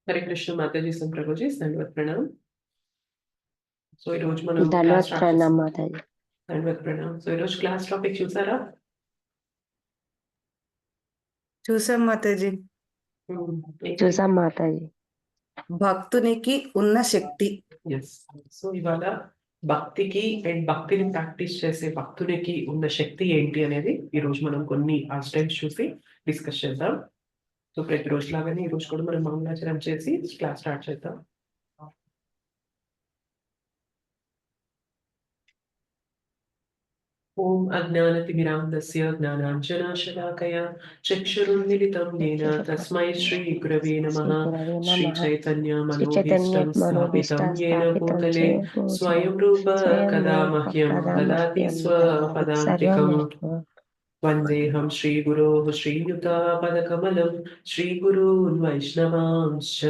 Hare Krishna Mataji సంప్రభుజీ దండవత్ Pranam. So ఈ రోజు మనం క్లాస్ ధన్యవాద్ స్టార్ట్ ప్రణామ్ చేస్తాం. మాతాజీ. దండవత్ ప్రణామ్. సో ఈ రోజు క్లాస్ టాపిక్ చూసారా? చూసాం మాతాజీ. చూసాం మాతాజీ. భక్తునికి ఉన్న శక్తి. ఎస్. సో ఇవాళ భక్తికి అండ్ భక్తిని ప్రాక్టీస్ చేసే భక్తునికి ఉన్న శక్తి ఏంటి అనేది ఈ రోజు మనం కొన్ని ఆస్టైల్స్ చూసి డిస్కస్ చేద్దాం. సో ప్రతి రోజు లాగానే ఈ రోజు కూడా మనం మంగళాచరణ చేసి క్లాస్ స్టార్ట్ చేద్దాం. ఓం అజ్ఞానతిమిరాంధస్య జ్ఞానాంజనశలాకయా చక్షురున్మిలితం येन తస్మై శ్రీ గురవే నమః. శ్రీ చైతన్య మనోభీష్టం స్థాపితం येन భూతలే స్వయం రూప కదా మహ్యం దదాతి స్వపదాంతికం. వందేహం శ్రీగురోః శ్రీయుతాపదకమలం శ్రీగురూన్ వైష్ణవాంశ్చ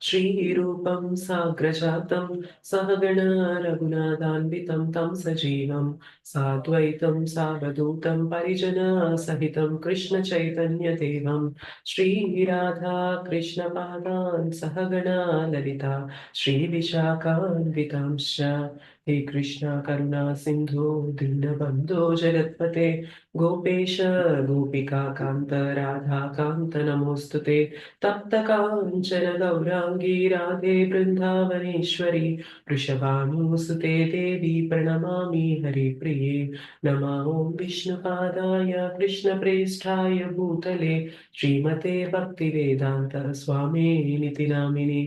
శ్రీరూపం సాగ్రజాతం సహగణ రఘునాథాన్వితం తం సజీవం సాద్వైతం సావధూతం పరిజన సహితం కృష్ణ చైతన్య దేవం శ్రీరాధా కృష్ణ పాదాన్ సహగణ లలిత శ్రీ విశాఖాన్వితాంశ్చ. హే కృష్ణ కరుణా సింధు దీనబంధో జగత్పతే गोपेश गोपिका कांत राधा कांत नमोस्तुते. तप्त कांचन गौरांगी राधे वृंदावनेश्वरी वृषभानुसुते देवी प्रणमामि हरिप्रिये. नमो विष्णुपादाय कृष्णप्रेष्ठाय भूतले श्रीमते भक्तिवेदांत स्वामिनिति नामिने.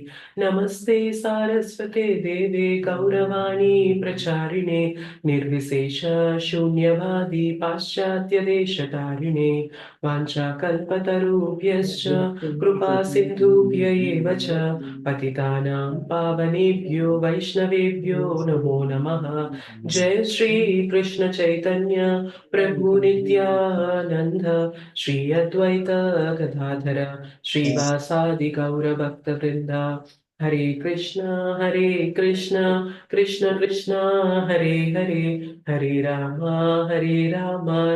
नमस्ते सारस्वते देवे गौरवाणी प्रचारिणे निर्विशेष शून्यवादी पाश्चात्यदेशतारिणे. वाञ्छाकल्पतरुभ्यश्च कृपा सिन्धुभ्य एव च पतितानां पावनेभ्यो वैष्णवेभ्यो नमो नमः. जय श्री कृष्ण चैतन्य प्रभु नित्यानंद श्री अद्वैत गदाधर श्रीवासादि गौरभक्तवृंद. हरे कृष्ण कृष्ण कृष्ण हरे हरे हरे राम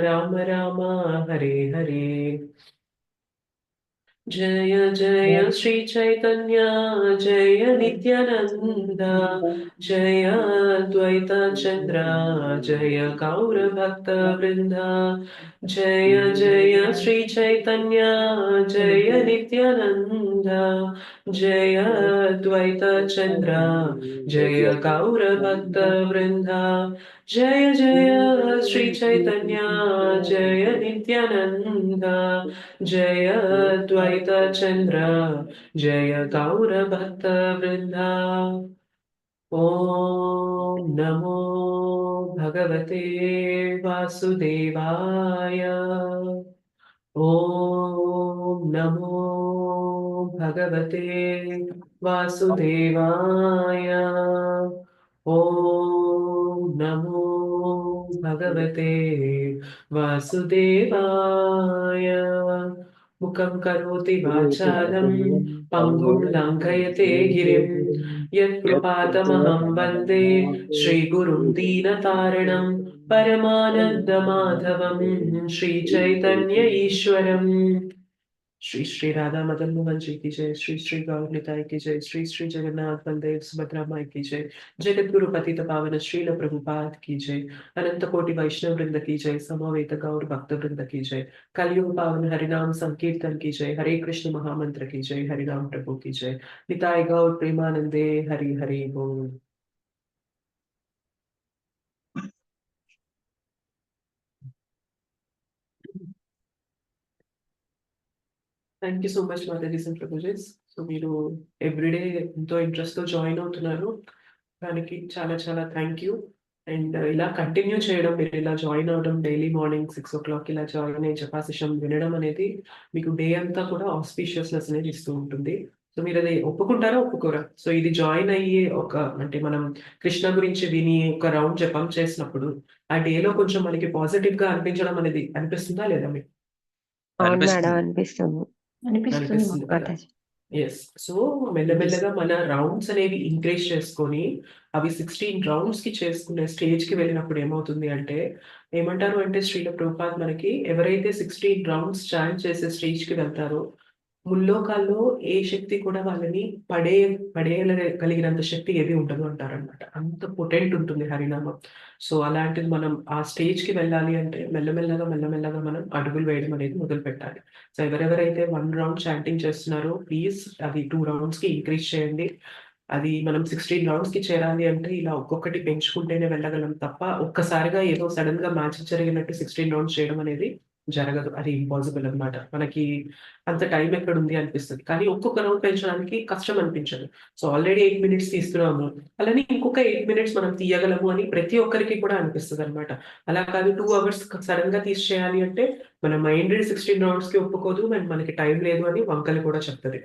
राम राम हरे हरे. जय जय श्री चैतन्य जय नित्यानंद जय द्वैत चंद्र जय गौर भक्त वृंद. जय जय श्री चैतन्य जय नित्यानंद जय द्वैत चंद्र जय गौर भक्त वृंद. जय जय श्री चैतन्य जय नित्यानंद जय द्वैत चंद्र जय गौर भक्त वृंदा. ओम नमो भगवते वासुदेवाय. ओम नमो भगवते वासुदेवाय. ओम नमो भगवते वासुदेवाय. मुखं करोति वाचालं पङ्गुं लङ्घयते गिरिं यत्कृपातमहं वन्दे श्रीगुरुं दीनतारिणं परमानन्दमाधवं श्रीचैतन्य ईश्वरम्. श्री श्री राधा मदन मोहन जी की जय. श्री श्री गौर निताई की जय. श्री श्री जगन्नाथ बलदेव सुभद्रा माई की जय. जगत गुरु पतित पावन श्रील प्रभुपाद की जय. अनंत कोटि वैष्णव वृंद की जय. समवेत गौर भक्त वृंद की जय. कलयुग पावन हरिनाम संकीर्तन की जय. हरे कृष्ण महामंत्र की जय. हरिनाम प्रभु की जय. निताय गौर प्रेमानंदे हरि हरि बोल. థ్యాంక్ యూ సో మచ్ మాతాజీ సంప్రభుజీస్. సో మీరు ఎవ్రీడే ఎంతో ఇంట్రెస్ట్తో జాయిన్ అవుతున్నారు, దానికి చాలా చాలా థ్యాంక్ యూ. అండ్ ఇలా కంటిన్యూ చేయడం, మీరు ఇలా జాయిన్ అవడం, డైలీ మార్నింగ్ 6 o'clock ఇలా జాయిన్ అయ్యి జపాశిషం వినడం అనేది మీకు డే అంతా కూడా ఆస్పీషియస్నెస్ అనేది ఇస్తూ ఉంటుంది. సో మీరు అది ఒప్పుకుంటారా ఒప్పుకోరా? సో ఇది జాయిన్ అయ్యి ఒక అంటే మనం కృష్ణ గురించి విని ఒక రౌండ్ జపం చేసినప్పుడు ఆ డేలో కొంచెం మనకి పాజిటివ్ గా అనిపించడం అనేది అనిపిస్తుందా లేదా మీకు? అవును మేడం, అనిపిస్తుంది. అనిపిస్తుంది కదా. ఎస్. సో మెల్లమెల్లగా మన రౌండ్స్ అనేవి ఇంక్రీజ్ చేసుకొని అవి 16 రౌండ్స్ కి చేసుకునే స్టేజ్ కి వెళ్ళినప్పుడు ఏమవుతుంది అంటే, ఏమంటారు అంటే శ్రీల ప్రభుపాద్ మనకి ఎవరైతే 16 రౌండ్స్ చాంట్ చేసే స్టేజ్ కి వెళ్తారో ముల్లోకాల్లో ఏ శక్తి కూడా వాళ్ళని పడేయగలిగినంత శక్తి ఏది ఉండదు అంటారనమాట. అంత పొటెంట్ ఉంటుంది హరినామం. సో అలాంటిది మనం ఆ స్టేజ్‌కి వెళ్ళాలి అంటే మెల్లమెల్లగా మనం అడుగులు వేయడం అనేది మొదలుపెట్టాలి. సో ఎవరెవరైతే 1 రౌండ్ చాంటింగ్ చేస్తున్నారో ప్లీజ్ అది 2 రౌండ్స్‌కి ఇంక్రీజ్ చేయండి. అది మనం 16 రౌండ్స్‌కి చేరాలి అంటే ఇలా ఒక్కొక్కటి పెంచుకుంటేనే వెళ్ళగలం తప్ప ఒక్కసారిగా ఏదో సడెన్‌గా మ్యాజిక్ జరిగినట్టు 16 రౌండ్స్ చేయడం అనేది జరగదు. అది ఇంపాసిబుల్ అన్నమాట. మనకి అంత టైం ఎక్కడుంది అనిపిస్తది. కానీ ఒక్కొక్క రౌండ్ పెంచడానికి కష్టం అనిపించదు. సో ఆల్రెడీ 8 మినిట్స్ తీస్తున్నాము. అలానే ఇంకొక 8 మినిట్స్ మనం తీయగలము అని ప్రతి ఒక్కరికి కూడా అనిపిస్తదనమాట. అలా కాదు 2 అవర్స్ సడెన్‌గా తీసేయాలి అంటే మన మైండ్ 16 రౌండ్స్‌కి ఒప్పుకోదు. అండ్ మనకి టైం లేదు అని వంకలు కూడా చెప్తది.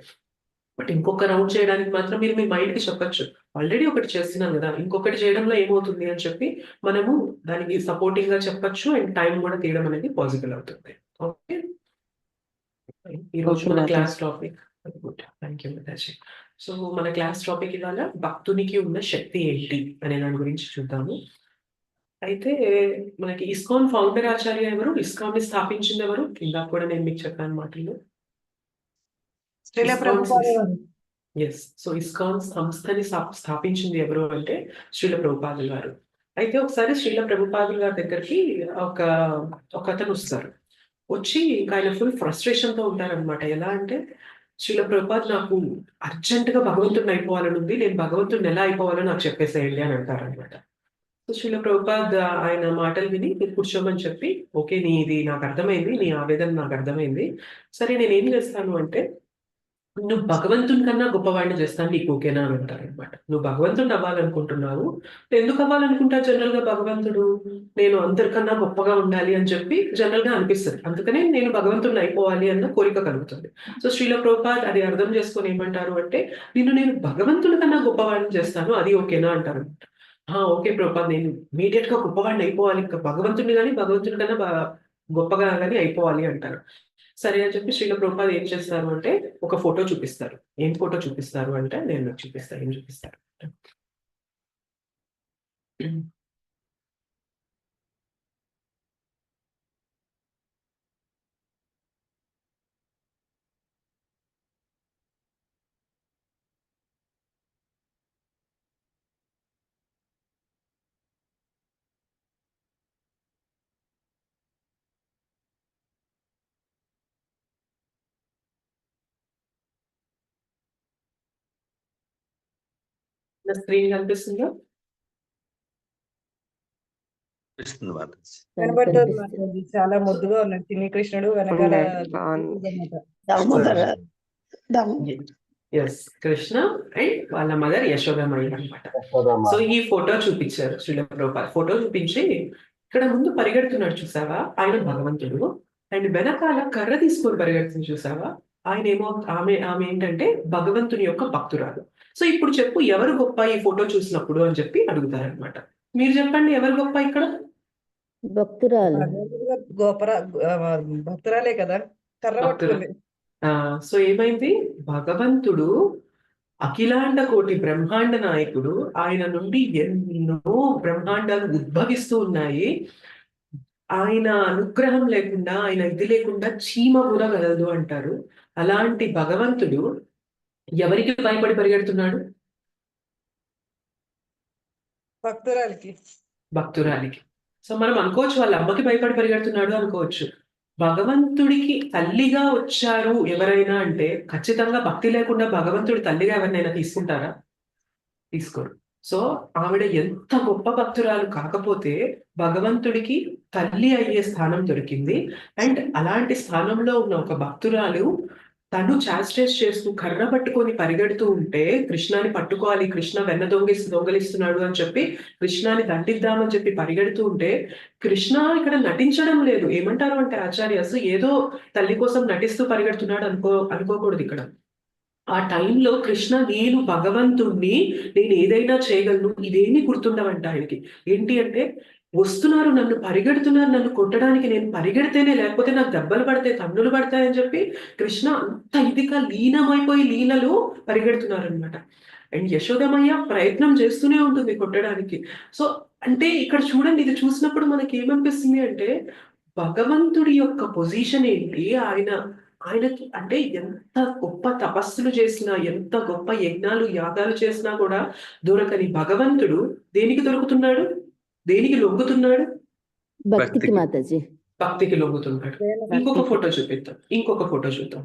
బట్ ఇంకొక రౌండ్ చేయడానికి మాత్రం మీరు మీ మైండ్‌కి చెప్పొచ్చు. ఆల్రెడీ ఒకటి చేస్తున్నాం గదా! ఇంకొకటి చేయడంలో ఏమవుతుంది అని చెప్పి మనము దానికి సపోర్టింగ్‌గా చెప్పొచ్చు. అండ్ టైం గూడా తీయడం అనేది పాసిబుల్ అవుతుంది. ఓకే. ఈరోజు ఓకే మన Mataji. Class topic good. Thank you Mataji. So మన క్లాస్ టాపిక్ ఇవాళ భక్తునికి ఉన్న శక్తి ఏంటి అనే దాని గురించి చూద్దాము. అయితే మనకి ఇస్కాన్ ఫౌండర్ ఆచార్య ఎవరు? ఇస్కాన్‌ని స్థాపించింది ఎవరు? ఇందాక కూడా నేను మీకు చెప్పాను మాటల్లో. శ్రీల ఇస్కాన్ ప్రభుపాద గారు. యెస్. సో ఇస్కాన్ సంస్థని స్థాపించింది ఎవరు అంటే శ్రీల ప్రభుపాదులు గారు. అయితే ఒకసారి శ్రీల ప్రభుపాదులు గారి దగ్గరికి ఒక ఒకతనొస్తారు. వచ్చి ఇంకా ఆయన ఫుల్ ఫ్రస్ట్రేషన్‌తో ఉంటారనమాట. ఎలా అంటే శ్రీల ప్రభుపాద్ నాకు అర్జెంట్‌గా భగవంతుడిని అయిపోవాలనుంది. నేను భగవంతుడిని ఎలా అయిపోవాలో నాకు చెప్పేసేయండి అని అంటారనమాట. సో శ్రీల ప్రభుపాద్ ఆయన మాటలు విని మీరు కూర్చోమని చెప్పి, ఓకే. నీది నాకర్థమైంది. నీ ఆవేదన నాకర్థమైంది. సరే నేనేం చేస్తాను అంటే నువ్వు భగవంతుని కన్నా గొప్పవాడిని చేస్తాను నీకు ఓకేనా అని అంటారనమాట. నువ్వు భగవంతుడిని అవ్వాలనుకుంటున్నావు. ఎందుకు అవ్వాలనుకుంటావు జనరల్‌గా భగవంతుడు? నేను అందరికన్నా గొప్పగా ఉండాలి అని చెప్పి జనరల్‌గా అనిపిస్తది. అందుకనే నేను భగవంతుడిని అయిపోవాలి అన్న కోరిక కలుగుతుంది. సో శ్రీల ప్రభుపాద్ అది అర్థం చేసుకొని ఏమంటారు అంటే, నిన్ను నేను భగవంతుడి కన్నా గొప్పవాడిని చేస్తాను. అది ఓకేనా అంటారనమాట. ఆ! ఓకే ప్రభుపాద్ నేను ఇమ్మీడియేట్‌గా గొప్పవాడిని అయిపోవాలి. ఇంకా భగవంతుడిని గాని, భగవంతుడి కన్నా గొప్పగా గాని అయిపోవాలి అంటారు. సరే అని చెప్పి శ్రీల ప్రభుపాద్ ఏం చేస్తారు అంటే, ఒక ఫోటో చూపిస్తారు. ఏం ఫోటో చూపిస్తారు అంటే, నేను మీకు చూపిస్తా. ఏం చూపిస్తారు? నా స్క్రీన్ కనిపిస్తుందా? కనిపిస్తుంది మాతాజీ. కనబడుతుంది కనిపిస్తుంది. మాతాజీ. చాలా ముద్దుగా ఉన్నాడు చిన్ని కృష్ణుడు వెనకాల ఉందండి. బాగుంది. యశోదమాత. దామోదర దామ్ యెస్. కృష్ణ అండ్ వాళ్ళ మదర్ యశోదమయ్య అన్నమాట. యశోదమ్మ. సో ఈ ఫోటో చూపించారు శ్రీల ప్రభుపాద్. ఫోటో చూపించి ఇక్కడ ముందు పరిగెడుతున్నాడు చూసావా? ఆయన భగవంతుడు. అండ్ వెనకాల కర్ర తీసుకొని పరిగెడుతుంది చూసావా? ఆయనేమో ఆమె ఏంటంటే భగవంతుని యొక్క భక్తురాలు. సో ఇప్పుడు చెప్పు ఎవరు గొప్ప ఈ ఫోటో చూసినప్పుడు అని చెప్పి అడుగుతారనమాట. మీరు చెప్పండి ఎవరు గొప్ప ఇక్కడ? భక్తురాలు భగవంతుడిగా భక్తురాలే కదా కర్ర భక్తులు. పట్టుకుంది. సో ఏమైంది? భగవంతుడు అఖిలాండ కోటి బ్రహ్మాండ నాయకుడు. ఆయన నుండి ఎన్నో బ్రహ్మాండాలు ఉద్భవిస్తూ ఉన్నాయి. ఆయన అనుగ్రహం లేకుండా, ఆయన ఇది లేకుండా చీమ కూడా కదలదు అంటారు. అలాంటి భగవంతుడు ఎవరికి భయపడి పరిగెడుతున్నాడు? భక్తురాలికి. భక్తురాలికి. సో మనం అనుకోవచ్చు వాళ్ళ అమ్మకి భయపడి పరిగెడుతున్నాడు అనుకోవచ్చు. భగవంతుడికి తల్లిగా వచ్చారు ఎవరైనా అంటే ఖచ్చితంగా భక్తి లేకుండా భగవంతుడి తల్లిగా ఎవరినైనా తీసుకుంటారా? తీసుకోరు. సో ఆవిడ ఎంత గొప్ప భక్తురాలు కాకపోతే భగవంతుడికి తల్లి అయ్యే స్థానం దొరికింది. అండ్ అలాంటి స్థానంలో ఉన్న ఒక భక్తురాలు తను చాస్టైజ్ చేస్తూ కర్ర పట్టుకొని పరిగెడుతూ ఉంటే కృష్ణాని పట్టుకోవాలి, కృష్ణ వెన్న దొంగిలిస్తున్నాడు అని చెప్పి కృష్ణాని దండిద్దామని చెప్పి పరిగెడుతూ ఉంటే కృష్ణ ఇక్కడ నటించడం లేదు. ఏమంటారు అంటే ఆచార్యస్ ఏదో తల్లి కోసం నటిస్తూ పరిగెడుతున్నాడు అనుకోకూడదు ఇక్కడ. ఆ టైంలో కృష్ణ నేను భగవంతుణ్ణి, నేను ఏదైనా చేయగలను ఇదేమీ గుర్తుండవంట ఆయనకి. ఏంటి అంటే వస్తున్నారు నన్ను పరిగెడుతున్నారు నన్ను కొట్టడానికి, నేను పరిగెడితేనే లేకపోతే నాకు దెబ్బలు పడతాయి, తన్నులు పడతాయని చెప్పి కృష్ణ అంత ఇదిగా లీనమైపోయి లీలలో పరిగెడుతున్నారనమాట. అండ్ యశోదమయ్య ప్రయత్నం చేస్తూనే ఉంటుంది కొట్టడానికి. సో అంటే ఇక్కడ చూడండి ఇది చూసినప్పుడు మనకి ఏమనిపిస్తుంది అంటే భగవంతుడి యొక్క పొజిషన్ ఏంటి? ఆయన ఆయనకి అంటే ఎంత గొప్ప తపస్సులు చేసినా, ఎంత గొప్ప యజ్ఞాలు, యాగాలు చేసినా కూడా దొరకని భగవంతుడు దేనికి దొరుకుతున్నాడు? దేనికి లొంగుతున్నాడు? భక్తికి భక్తికి. మాతాజీ. భక్తికి లొంగుతున్నాడు. ఇంకొక ఫోటో చూపిద్దాం. ఇంకొక ఫోటో చూద్దాం.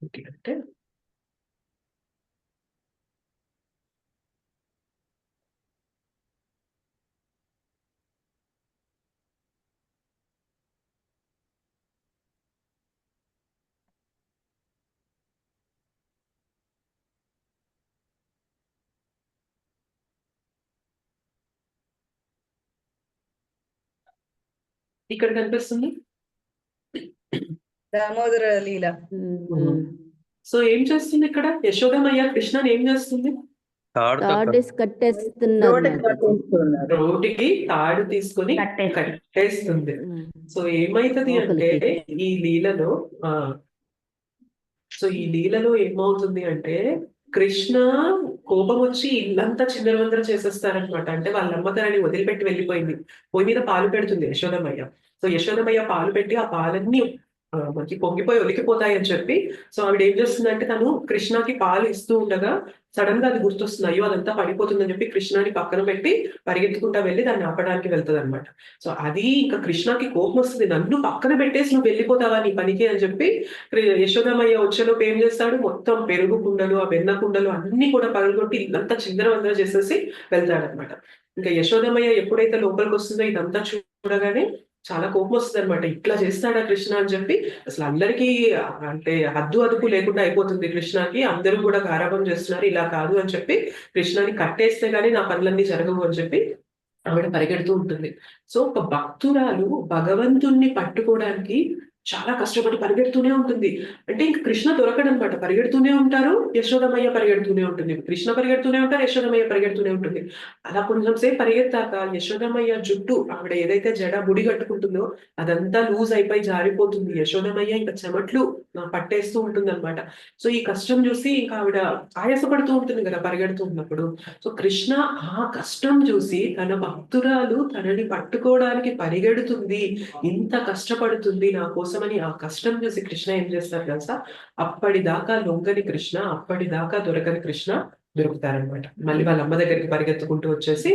అంటే ఇక్కడ కనిపిస్తుంది. దామోదర లీల. సో ఏం చేస్తుంది ఇక్కడ? యశోదమయ్య కృష్ణని ఏం చేస్తుంది? తాడేసి కట్టేస్తున్నారు మాతాజీ. రోటికి తాడు తీసుకొని కట్టేస్తుంది. సో ఏమైతది అంటే ఈ లీలలో ఈ లీలలో ఏమవుతుంది అంటే కృష్ణ కోపం వచ్చి ఇల్లంతా చిందరవందర చేసేస్తారనమాట. అంటే వాళ్ళ అమ్మ తనని వదిలిపెట్టి వెళ్ళిపోయింది. పొయ్యి మీద పాలు పెడుతుంది యశోదమయ్య. సో యశోదమయ్య పాలు పెట్టి ఆ పాలన్నీ మనకి పొంగిపోయి ఒలికిపోతాయి అని చెప్పి సో ఆవిడ ఏం చేస్తుందంటే తను కృష్ణకి పాలు ఇస్తూ ఉండగా సడన్ గా అది గుర్తొస్తుంది, అయ్యో అదంతా పడిపోతుందని చెప్పి కృష్ణని పక్కన పెట్టి పరిగెత్తుకుంటా వెళ్ళి దాన్ని ఆపడానికి వెళ్తుంది అనమాట. సో అది ఇంకా కృష్ణకి కోపం వస్తుంది, నన్ను పక్కన పెట్టేసి నువ్వు వెళ్ళిపోతావా నీ పనికి అని చెప్పి యశోదమయ్య వచ్చేలోపు ఏం చేస్తాడు, మొత్తం పెరుగు కుండలు ఆ వెన్న కుండలు అన్ని కూడా పగలగొట్టి ఇదంతా చిందరవందర చేసేసి వెళ్తాడనమాట. ఇంకా యశోదమయ్య ఎప్పుడైతే లోపలికి వస్తుందో ఇదంతా చూడగానే చాలా కోపం వస్తుంది అనమాట. ఇట్లా చేస్తాడా కృష్ణ అని చెప్పి అసలు అందరికీ అంటే హద్దు అదుపు లేకుండా అయిపోతుంది కృష్ణకి. అందరూ కూడా గారాబం చేస్తున్నారు, ఇలా కాదు అని చెప్పి కృష్ణని కట్టేస్తే గానీ నా పనులన్నీ జరగవు అని చెప్పి ఆవిడ పరిగెడుతూ ఉంటుంది. సో ఒక భక్తురాలు భగవంతుణ్ణి పట్టుకోవడానికి చాలా కష్టపడి పరిగెడుతూనే ఉంటుంది. అంటే ఇంక కృష్ణ దొరకడనమాట. పరిగెడుతూనే ఉంటారు, యశోదమయ్య పరిగెడుతూనే ఉంటుంది. కృష్ణ పరిగెడుతూనే ఉంటారు, యశోదమయ్య పరిగెడుతూనే ఉంటుంది. అలా కొంచెం సేపు పరిగెత్తాక యశోదమయ్య జుట్టు ఆవిడ ఏదైతే జడ ముడి కట్టుకుంటుందో అదంతా లూజ్ అయిపోయి జారిపోతుంది. యశోదమయ్య ఇంకా చెమట్లు పట్టేస్తూ ఉంటుంది అనమాట. సో ఈ కష్టం చూసి ఇంకా ఆవిడ ఆయాసపడుతూ ఉంటుంది కదా పరిగెడుతూ ఉన్నప్పుడు. సో కృష్ణ ఆ కష్టం చూసి తన భక్తురాలు తనని పట్టుకోవడానికి పరిగెడుతుంది, ఇంత కష్టపడుతుంది నా కోసమని ఆ కష్టం చూసి కృష్ణ ఏం చేస్తారు తెలుసా? అప్పటిదాకా లొంగని కృష్ణ, అప్పటిదాకా దొరకని కృష్ణ దొరుకుతారనమాట. మళ్ళీ వాళ్ళ అమ్మ దగ్గరికి పరిగెత్తుకుంటూ వచ్చేసి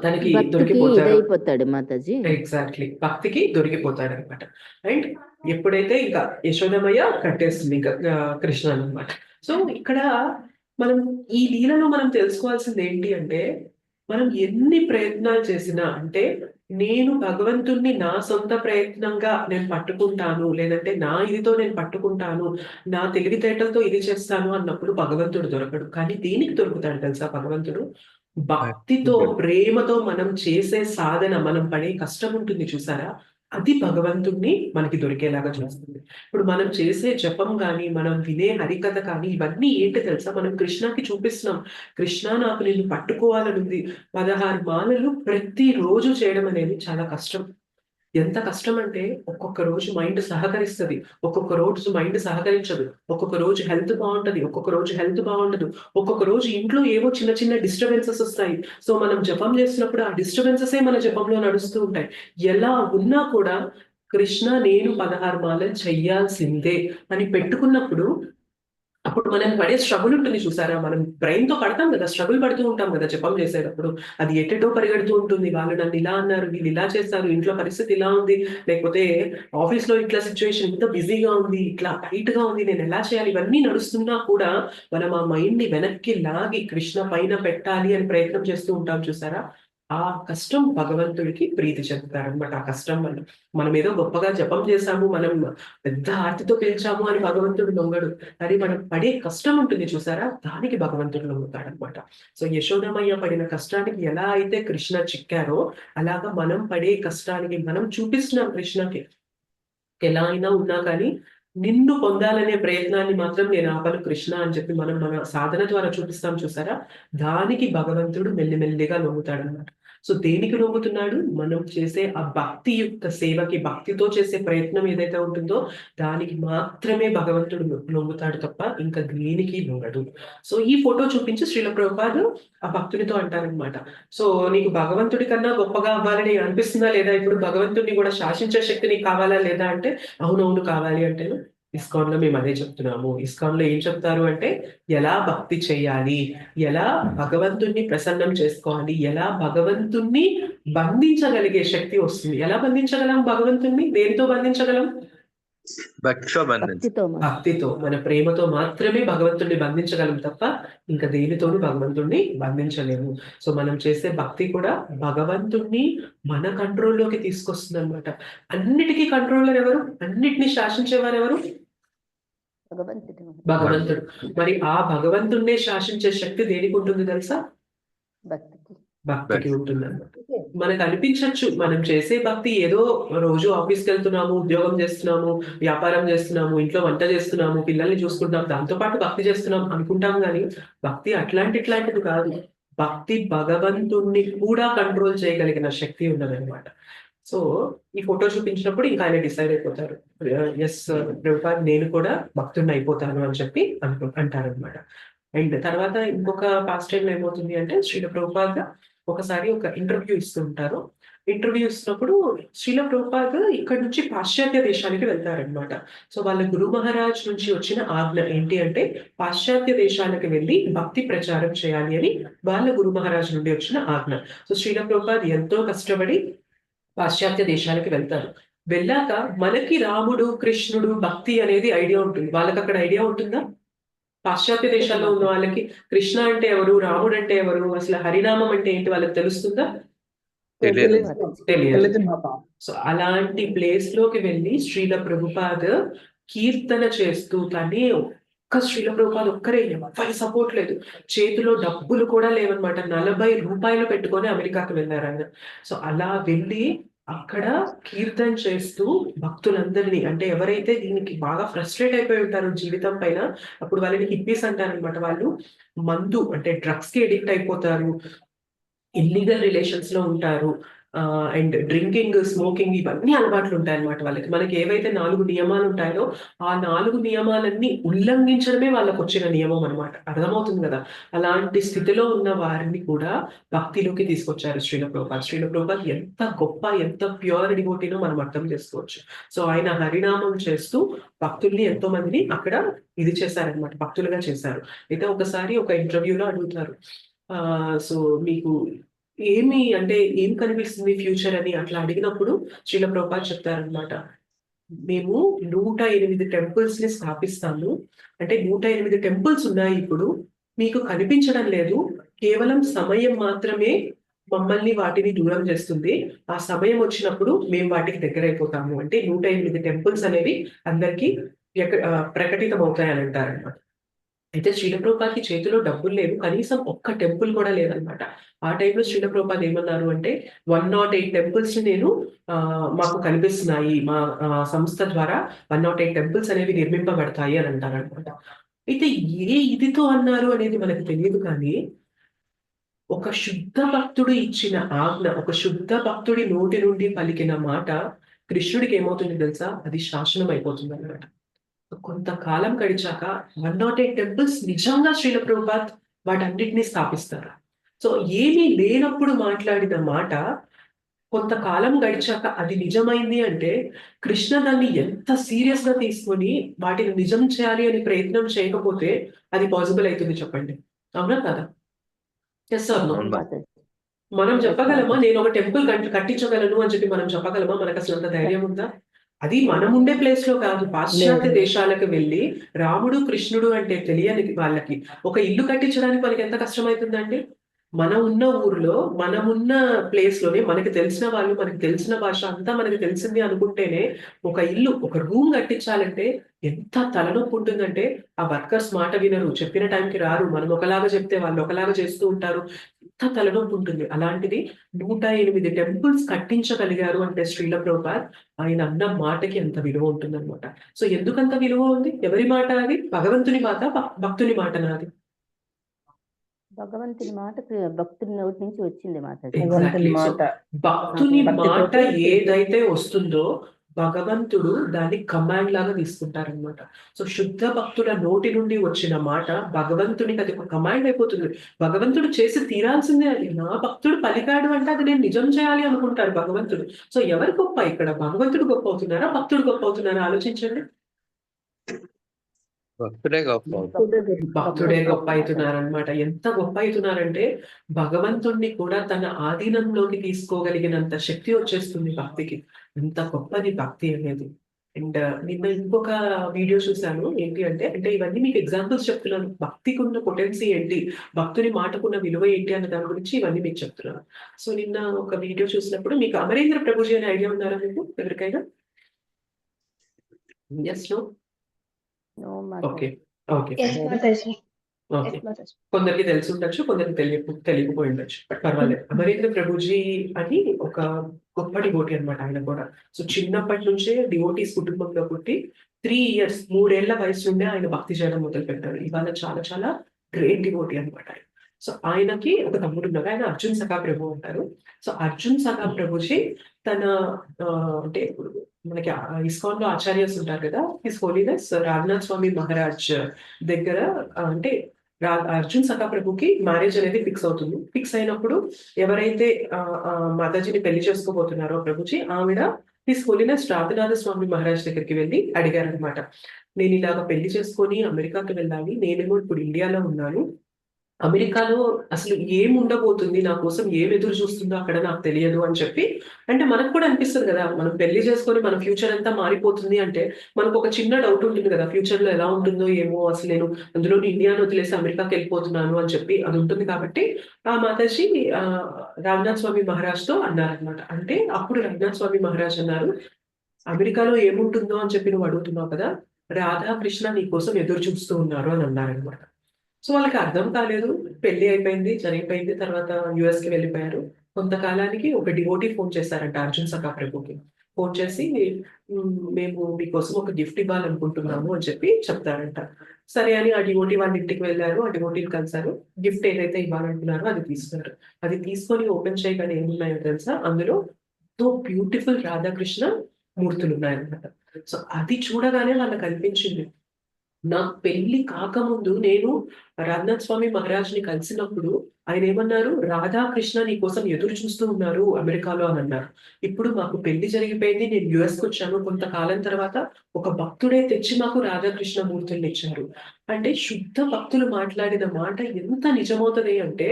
తనకి దొరికిపోతాడు మాతాజీ. ఎగ్జాక్ట్లీ, భక్తికి దొరికిపోతాడు అనమాట. అండ్ ఎప్పుడైతే ఇంకా యశోదమయ్య కట్టేస్తుంది ఇంకా కృష్ణ అనమాట. సో ఇక్కడ మనం ఈ లీలలో మనం తెలుసుకోవాల్సింది ఏంటి అంటే మనం ఎన్ని ప్రయత్నాలు చేసినా అంటే నేను భగవంతుణ్ణి నా సొంత ప్రయత్నంగా నేను పట్టుకుంటాను, లేదంటే నా ఇదితో నేను పట్టుకుంటాను, నా తెలివితేటలతో ఇది చేస్తాను అన్నప్పుడు భగవంతుడు దొరకడు. కానీ దేనికి దొరుకుతాడు తెలుసా భగవంతుడు? భక్తితో ప్రేమతో మనం చేసే సాధన, మనం పడే కష్టం ఉంటుంది చూసారా, అది భగవంతుణ్ణి మనకి దొరికేలాగా చేస్తుంది. ఇప్పుడు మనం చేసే జపం కానీ మనం వినే హరికథ కానీ ఇవన్నీ ఏంటి తెలుసా? మనం కృష్ణకి చూపిస్తున్నాం, కృష్ణ నాకు నిన్ను పట్టుకోవాలనుంది. 16 మాలలు ప్రతిరోజు చేయడం అనేది చాలా కష్టం. ఎంత కష్టం అంటే ఒక్కొక్క రోజు మైండ్ సహకరిస్తుంది, ఒక్కొక్క రోజు మైండ్ సహకరించదు, ఒక్కొక్క రోజు హెల్త్ బాగుంటది, ఒక్కొక్క రోజు హెల్త్ బాగుండదు, ఒక్కొక్క రోజు ఇంట్లో ఏవో చిన్న చిన్న డిస్టర్బెన్సెస్ వస్తాయి. సో మనం జపం చేసినప్పుడు ఆ డిస్టర్బెన్సెసే మన జపంలో నడుస్తూ ఉంటాయి. ఎలా ఉన్నా కూడా కృష్ణ నేను 16 మాలలు చెయ్యాల్సిందే అని పెట్టుకున్నప్పుడు అప్పుడు మనం పడే స్ట్రగుల్ ఉంటుంది చూసారా, మనం బ్రెయిన్ తో పడతాం కదా, స్ట్రగుల్ పడుతూ ఉంటాం కదా జపం చేసేటప్పుడు. అది ఎటెటో పరిగెడుతూ ఉంటుంది, వాళ్ళు నన్ను ఇలా అన్నారు, వీళ్ళు ఇలా చేస్తారు, ఇంట్లో పరిస్థితి ఇలా ఉంది, లేకపోతే ఆఫీస్ లో ఇట్లా సిచ్యువేషన్ ఇంత బిజీగా ఉంది, ఇట్లా టైట్ గా ఉంది, నేను ఎలా చేయాలి, ఇవన్నీ నడుస్తున్నా కూడా మనం ఆ మైండ్ ని వెనక్కి లాగి కృష్ణ పైన పెట్టాలి అని ప్రయత్నం చేస్తూ ఉంటాం చూసారా. ఆ కష్టం భగవంతుడికి ప్రీతి చెందుతారనమాట. ఆ కష్టం వల్ల మనం ఏదో గొప్పగా జపం చేశాము, మనం పెద్ద ఆర్తితో పిలిచాము అని భగవంతుడు లొంగడు. అది మనం పడే కష్టం ఉంటుంది చూసారా, దానికి భగవంతుడు లొంగుతాడనమాట. సో యశోదమయ్య పడిన కష్టానికి ఎలా అయితే కృష్ణ చిక్కారో అలాగా మనం పడే కష్టానికి మనం చూపిస్తున్నాం కృష్ణకి. ఎలా అయినా ఉన్నా కానీ నిన్ను పొందాలనే ప్రయత్నాన్ని మాత్రం నేను ఆపను కృష్ణ అని చెప్పి మనం మన సాధన ద్వారా చూపిస్తాం చూసారా, దానికి భగవంతుడు మెల్లిమెల్లిగా లొంగుతాడనమాట. సో దేనికి లొంగుతున్నాడు? మనం చేసే ఆ భక్తియుక్త సేవకి, భక్తితో చేసే ప్రయత్నం ఏదైతే ఉంటుందో దానికి మాత్రమే భగవంతుడు లొంగుతాడు తప్ప ఇంకా దేనికి లొంగడు. సో ఈ ఫోటో చూపించి శ్రీల ప్రభుపాద ఆ భక్తునితో అంటారనమాట. సో నీకు భగవంతుడి కన్నా గొప్పగా అవ్వాలని అనిపిస్తుందా లేదా? ఇప్పుడు భగవంతుడిని కూడా శాసించే శక్తి నీకు కావాలా లేదా అంటే అవునవును కావాలి అంటే ఇస్కాన్ లో మేము అదే చెప్తున్నాము. ఇస్కాన్ లో ఏం చెప్తారు అంటే ఎలా భక్తి చేయాలి, ఎలా భగవంతుణ్ణి ప్రసన్నం చేసుకోవాలి, ఎలా భగవంతుణ్ణి బంధించగలిగే శక్తి వస్తుంది. ఎలా బంధించగలం భగవంతుణ్ణి? దేనితో బంధించగలం? భక్తితో బంధించు. భక్తితో మాత్రం. భక్తితో, మన ప్రేమతో మాత్రమే భగవంతుణ్ణి బంధించగలం తప్ప ఇంకా దేనితోనూ భగవంతుణ్ణి బంధించలేము. సో మనం చేసే భక్తి కూడా భగవంతుణ్ణి మన కంట్రోల్లోకి తీసుకొస్తుంది అనమాట. అన్నిటికీ కంట్రోలర్ ఎవరు? అన్నిటినీ శాసించేవారు ఎవరు? భగవంతుడు మాత్రం. భగవంతుడు. మరి ఆ భగవంతుణ్ణే శాసించే శక్తి దేనికి ఉంటుంది తెలుసా? భక్తికి. భక్తికి ఉంటుంది అన్నమాట. మనకు అనిపించవచ్చు మనం చేసే భక్తి ఏదో రోజు ఆఫీస్కి వెళ్తున్నాము, ఉద్యోగం చేస్తున్నాము, వ్యాపారం చేస్తున్నాము, ఇంట్లో వంట చేస్తున్నాము, పిల్లల్ని చూసుకుంటాం, దాంతో పాటు భక్తి చేస్తున్నాం అనుకుంటాం. కానీ భక్తి ఇట్లాంటిది కాదు. భక్తి భగవంతుణ్ణి కూడా కంట్రోల్ చేయగలిగిన శక్తి ఉన్నదన్నమాట. సో ఈ ఫోటో చూపించినప్పుడు ఇంకా ఆయన డిసైడ్ అయిపోతారు, ఎస్ ప్రభుపాద్ నేను కూడా భక్తుడిని అయిపోతాను అని చెప్పి అంటారనమాట. అండ్ తర్వాత ఇంకొక పాస్ట్ టైం ఏమవుతుంది అంటే శ్రీల ప్రభుపాద్ ఒకసారి ఒక ఇంటర్వ్యూ ఇస్తుంటారు. ఇంటర్వ్యూ ఇస్తున్నప్పుడు శ్రీల ప్రభుపాద్ ఇక్కడ నుంచి పాశ్చాత్య దేశానికి వెళ్తారనమాట. సో వాళ్ళ గురు మహారాజ్ నుంచి వచ్చిన ఆజ్ఞ ఏంటి అంటే పాశ్చాత్య దేశాలకు వెళ్ళి భక్తి ప్రచారం చేయాలి అని వాళ్ళ గురు మహారాజ్ నుండి వచ్చిన ఆజ్ఞ. సో శ్రీల ప్రభుపాద్ ఎంతో కష్టపడి పాశ్చాత్య దేశాలకు వెళ్తారు. వెళ్ళాక మనకి రాముడు, కృష్ణుడు, భక్తి అనేది ఐడియా ఉంటుంది. వాళ్ళకి అక్కడ ఐడియా ఉంటుందా? పాశ్చాత్య దేశాల్లో ఉన్న వాళ్ళకి కృష్ణ అంటే ఎవరు, రాముడు అంటే ఎవరు, అసలు హరినామం అంటే ఏంటి వాళ్ళకి తెలుస్తుందా? తెలియదు. తెలియదు. సో అలాంటి ప్లేస్ లోకి వెళ్ళి శ్రీల ప్రభుపాద్ కీర్తన చేస్తూ తనే శ్రీల ప్రభుపాద్ ఒక్కరే, ఎవరి సపోర్ట్ లేదు, చేతిలో డబ్బులు కూడా లేవన్నమాట. 40 రూపాయలు పెట్టుకొని అమెరికాకి వెళ్ళారు ఆయన. సో అలా వెళ్ళి అక్కడ కీర్తన చేస్తూ భక్తులందరినీ, అంటే ఎవరైతే దీనికి బాగా ఫ్రస్ట్రేట్ అయిపోయి ఉంటారో జీవితం పైన, అప్పుడు వాళ్ళని హిప్పీస్ అంటారనమాట. వాళ్ళు మందు అంటే డ్రగ్స్ కి ఎడిక్ట్ అయిపోతారు, ఇల్లీగల్ రిలేషన్స్ లో ఉంటారు, అండ్ డ్రింకింగ్, స్మోకింగ్ ఇవన్నీ అలవాట్లు ఉంటాయన్నమాట వాళ్ళకి. మనకి ఏవైతే 4 నియమాలు ఉంటాయో ఆ 4 నియమాలన్నీ ఉల్లంఘించడమే వాళ్ళకు వచ్చిన నియమం అనమాట. అర్థమవుతుంది కదా? అలాంటి స్థితిలో ఉన్న వారిని కూడా భక్తిలోకి తీసుకొచ్చారు శ్రీల ప్రభుపాద్. శ్రీల ప్రభుపాద్ ఎంత గొప్ప, ఎంత ప్యూర్ డివోటీనో మనం అర్థం చేసుకోవచ్చు. సో ఆయన హరినామం చేస్తూ భక్తుల్ని ఎంతో మందిని అక్కడ ఇది చేశారనమాట, భక్తులుగా చేశారు. అయితే ఒకసారి ఒక ఇంటర్వ్యూలో అడుగుతారు, సో మీకు ఏం కనిపిస్తుంది ఫ్యూచర్ అని అట్లా అడిగినప్పుడు శ్రీల ప్రభుపాద్ చెప్తారనమాట, మేము 108 టెంపుల్స్ ని స్థాపిస్తాము. అంటే 108 టెంపుల్స్ ఉన్నాయి ఇప్పుడు, మీకు కనిపించడం లేదు, కేవలం సమయం మాత్రమే మమ్మల్ని వాటిని దూరం చేస్తుంది. ఆ సమయం వచ్చినప్పుడు మేము వాటికి దగ్గర అయిపోతాము. అంటే 108 టెంపుల్స్ అనేవి అందరికీ ప్రకటితం అవుతాయని అంటారనమాట. అయితే శ్రీల ప్రభుపాద్కి చేతిలో డబ్బులు లేవు, కనీసం ఒక్క టెంపుల్ కూడా లేదనమాట. ఆ టైంలో శ్రీల ప్రభుపాద్ ఏమన్నారు అంటే 108 టెంపుల్స్ నేను మాకు కనిపిస్తున్నాయి, మా సంస్థ ద్వారా 108 టెంపుల్స్ అనేవి నిర్మింపబడతాయి అని అంటారనమాట. అయితే ఇదితో అన్నారు అనేది మనకు తెలియదు. కానీ ఒక శుద్ధ భక్తుడు ఇచ్చిన ఆజ్ఞ, ఒక శుద్ధ భక్తుడి నోటి నుండి పలికిన మాట కృష్ణుడికి ఏమవుతుంది తెలుసా? అది శాసనం అయిపోతుంది అనమాట. కొంతకాలం గడిచాక 108 టెంపుల్స్ నిజంగా శ్రీల ప్రభుపాద్ వాటన్నిటిని స్థాపిస్తారు. సో ఏమీ లేనప్పుడు మాట్లాడిన మాట కొంతకాలం గడిచాక అది నిజమైంది అంటే కృష్ణ దాన్ని ఎంత సీరియస్ గా తీసుకొని వాటిని నిజం చేయాలి అని ప్రయత్నం చేయకపోతే అది పాసిబుల్ అవుతుంది? చెప్పండి, అవునా కదా? Yes sir. మనం చెప్పగలమా నేను ఒక టెంపుల్ కట్టించగలను అని చెప్పి మనం చెప్పగలమా? మనకు అసలు అంత ధైర్యం ఉందా? అది మనం ఉండే ప్లేస్ లో కాదు, పాశ్చాత్య దేశాలకు వెళ్ళి రాముడు, కృష్ణుడు అంటే తెలియని వాళ్ళకి ఒక ఇల్లు కట్టించడానికి మనకి ఎంత కష్టమవుతుందండి? మనం ఉన్న ఊర్లో, మనమున్న ప్లేస్ లోనే మనకి తెలిసిన వాళ్ళు, మనకి తెలిసిన భాష అంతా మనకి తెలిసింది అనుకుంటేనే ఒక ఇల్లు, ఒక రూమ్ కట్టించాలంటే ఎంత తలనొప్పి ఉంటుందంటే ఆ వర్కర్స్ మాట వినరు, చెప్పిన టైంకి రారు, మనం ఒకలాగా చెప్తే వాళ్ళు ఒకలాగా చేస్తూ ఉంటారు, ఎంత తలనొప్పి ఉంటుంది. అలాంటిది 108 టెంపుల్స్ కట్టించగలిగారు అంటే శ్రీల ప్రభుపాద్, ఆయన అన్న మాటకి ఎంత విలువ ఉంటుందన్నమాట. సో ఎందుకంత విలువ ఉంది? ఎవరి మాట అది? భగవంతుని మాట, భక్తుని మాట నాది? భగవంతుని మాట భక్తుడి నోటి నుంచి వచ్చింది మాతాజీ. ఎగ్జాక్ట్లీ. సో మాట భక్తుని భక్తితోటి మాట చేసేది. ఏదైతే వస్తుందో భగవంతుడు దాన్ని కమాండ్ లాగా తీసుకుంటారనమాట. సో శుద్ధ భక్తుల నోటి నుండి వచ్చిన మాట భగవంతునికి అది ఒక కమాండ్ అయిపోతుంది. భగవంతుడు చేసి తీరాల్సిందే అది. నా భక్తుడు పలికాడు అంటే అది నేను నిజం చేయాలి అనుకుంటారు భగవంతుడు. సో ఎవరు గొప్ప ఇక్కడ? భగవంతుడు గొప్ప అవుతున్నారా, భక్తుడు గొప్ప అవుతున్నారా? ఆలోచించండి. భక్తుడే గొప్ప. భక్తుడే గొప్ప అవుతున్నారనమాట. ఎంత గొప్ప అవుతున్నారంటే భగవంతుణ్ణి కూడా తన ఆధీనంలోకి తీసుకోగలిగినంత శక్తి వచ్చేస్తుంది భక్తికి. ఎంత గొప్పది భక్తి అనేది. అండ్ నిన్న ఇంకొక వీడియో చూశాను. ఏంటి అంటే ఇవన్నీ మీకు ఎగ్జాంపుల్స్ చెప్తున్నాను. భక్తికి ఉన్న పొటెన్సీ ఏంటి, భక్తుని మాటకున్న విలువ ఏంటి అన్న దాని గురించి ఇవన్నీ మీకు చెప్తున్నాను. సో నిన్న ఒక వీడియో చూసినప్పుడు మీకు అమరేంద్ర ప్రభుజీ అనే ఐడియా ఉన్నారా మీకు ఎవరికైనా? Yes no? నో ఓకే మాతాజీ. Okay okay. కొందరికి తెలిసి ఉండొచ్చు, కొందరికి తెలియకపోయి ఉండొచ్చు, బట్ పర్వాలేదు. అమరేంద్ర ప్రభుజీ అని ఒక గొప్ప డివోటీ అనమాట ఆయన కూడా. సో చిన్నప్పటి నుంచే డివోటీస్ కుటుంబంలో పుట్టి 3 ఇయర్స్ 3 ఏళ్ల వయసు నుండే ఆయన భక్తి చేయడం మొదలు పెట్టారు. ఇవాళ చాలా చాలా గ్రేట్ డివోటీ అనమాట ఆయన. సో ఆయనకి ఒక తమ్ముడు ఉన్నారు, ఆయన అర్జున్ సఖా ప్రభు అంటారు. సో అర్జున్ సఖా ప్రభుజీ తన అంటే ఇప్పుడు మనకి ఇస్కాన్ లో ఆచార్యస్ ఉంటారు కదా, హిస్ హోలీనెస్ రాఘనాథ్ స్వామి మహారాజ్ దగ్గర అంటే అర్జున్ సఖా ప్రభుకి మ్యారేజ్ అనేది ఫిక్స్ అవుతుంది. ఫిక్స్ అయినప్పుడు ఎవరైతే మాతాజీని పెళ్లి చేసుకోబోతున్నారో ప్రభుజీ, ఆవిడ హిస్ హోలీనెస్ రాఘనాథ స్వామి మహారాజ్ దగ్గరికి వెళ్ళి అడిగారనమాట. నేను ఇలాగ పెళ్లి చేసుకొని అమెరికాకి వెళ్ళాలి, నేనేమో ఇప్పుడు ఇండియాలో ఉన్నాను, అమెరికాలో అసలు ఏం ఉండబోతుంది, నా కోసం ఏం ఎదురు చూస్తుందో అక్కడ నాకు తెలియదు అని చెప్పి. అంటే మనకు కూడా అనిపిస్తుంది కదా, మనం పెళ్లి చేసుకొని మన ఫ్యూచర్ అంతా మారిపోతుంది అంటే మనకు ఒక చిన్న డౌట్ ఉంటుంది కదా, ఫ్యూచర్ లో ఎలా ఉంటుందో ఏమో, అసలు నేను అందులో ఇండియాను వదిలేసి అమెరికాకి వెళ్ళిపోతున్నాను అని చెప్పి అది ఉంటుంది. కాబట్టి ఆ మాతాజీ రాఘనాథ్ స్వామి మహారాజ్ తో అన్నారనమాట. అంటే అప్పుడు రాఘనాథ్ స్వామి మహారాజ్ అన్నారు, అమెరికాలో ఏముంటుందో అని చెప్పి నువ్వు అడుగుతున్నావు కదా, రాధాకృష్ణ నీ కోసం ఎదురు చూస్తూ ఉన్నారు అని అన్నారనమాట. సో వాళ్ళకి అర్థం కాలేదు. పెళ్లి అయిపోయింది, జరిగిపోయింది. తర్వాత యుఎస్ కి వెళ్ళిపోయారు. కొంతకాలానికి ఒక డివోటీ ఫోన్ చేశారంట అర్జున్ సఖా ప్రభుకి. ఫోన్ చేసి మేము మీకోసం ఒక గిఫ్ట్ ఇవ్వాలనుకుంటున్నాము అని చెప్పి చెప్తారంట. సరే అని ఆ డివోటీ వాళ్ళ ఇంటికి వెళ్ళారు, ఆ డివోటీని కలిసారు. గిఫ్ట్ ఏదైతే ఇవ్వాలనుకున్నారో అది తీసుకున్నారు. అది తీసుకొని ఓపెన్ చేయగానే ఏమున్నాయో తెలుసా, అందులో ఎంతో బ్యూటిఫుల్ రాధాకృష్ణ మూర్తులు ఉన్నాయన్నమాట. సో అది చూడగానే వాళ్ళకి అనిపించింది, నా పెళ్లి కాకముందు నేను రాఘనాథ్ స్వామి మహారాజ్ ని కలిసినప్పుడు ఆయన ఏమన్నారు, రాధాకృష్ణ నీ కోసం ఎదురు చూస్తూ ఉన్నారు అమెరికాలో అని అన్నారు. ఇప్పుడు మాకు పెళ్లి జరిగిపోయింది, నేను యుఎస్ కి వచ్చాను, కొంతకాలం తర్వాత ఒక భక్తుడే తెచ్చి మాకు రాధాకృష్ణ మూర్తుల్ని ఇచ్చారు. అంటే శుద్ధ భక్తులు మాట్లాడిన మాట ఎంత నిజమవుతుంది అంటే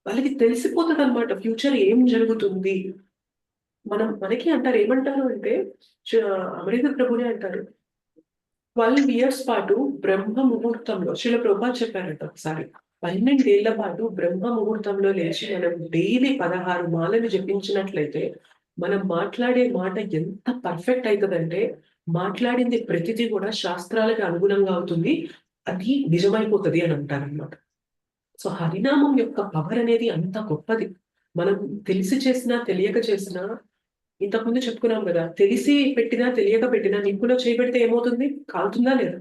వాళ్ళకి తెలిసిపోతుంది అనమాట ఫ్యూచర్ ఏం జరుగుతుంది. మనకి అంటారు, ఏమంటారు అంటే అమరేంద్ర ప్రభునే అంటారు, 12 years పాటు బ్రహ్మ ముహూర్తంలో శిల ప్రభుపాద చెప్పారంట ఒకసారి, 12 ఏళ్ల పాటు బ్రహ్మ ముహూర్తంలో లేచి మనం డైలీ 16 మాలలు జపించినట్లయితే మనం మాట్లాడే మాట ఎంత పర్ఫెక్ట్ అవుతుందంటే మాట్లాడింది ప్రతిదీ కూడా శాస్త్రాలకు అనుగుణంగా అవుతుంది, అది నిజమైపోతుంది అని అంటారనమాట. సో హరినామం యొక్క పవర్ అనేది అంత గొప్పది. మనం తెలిసి చేసినా తెలియక చేసినా, ఇంతకుముందు చెప్పుకున్నాం కదా, తెలిసి పెట్టినా తెలియక పెట్టినా నిప్పులో చేయబెడితే ఏమవుతుంది, కాలుతుందా లేదా?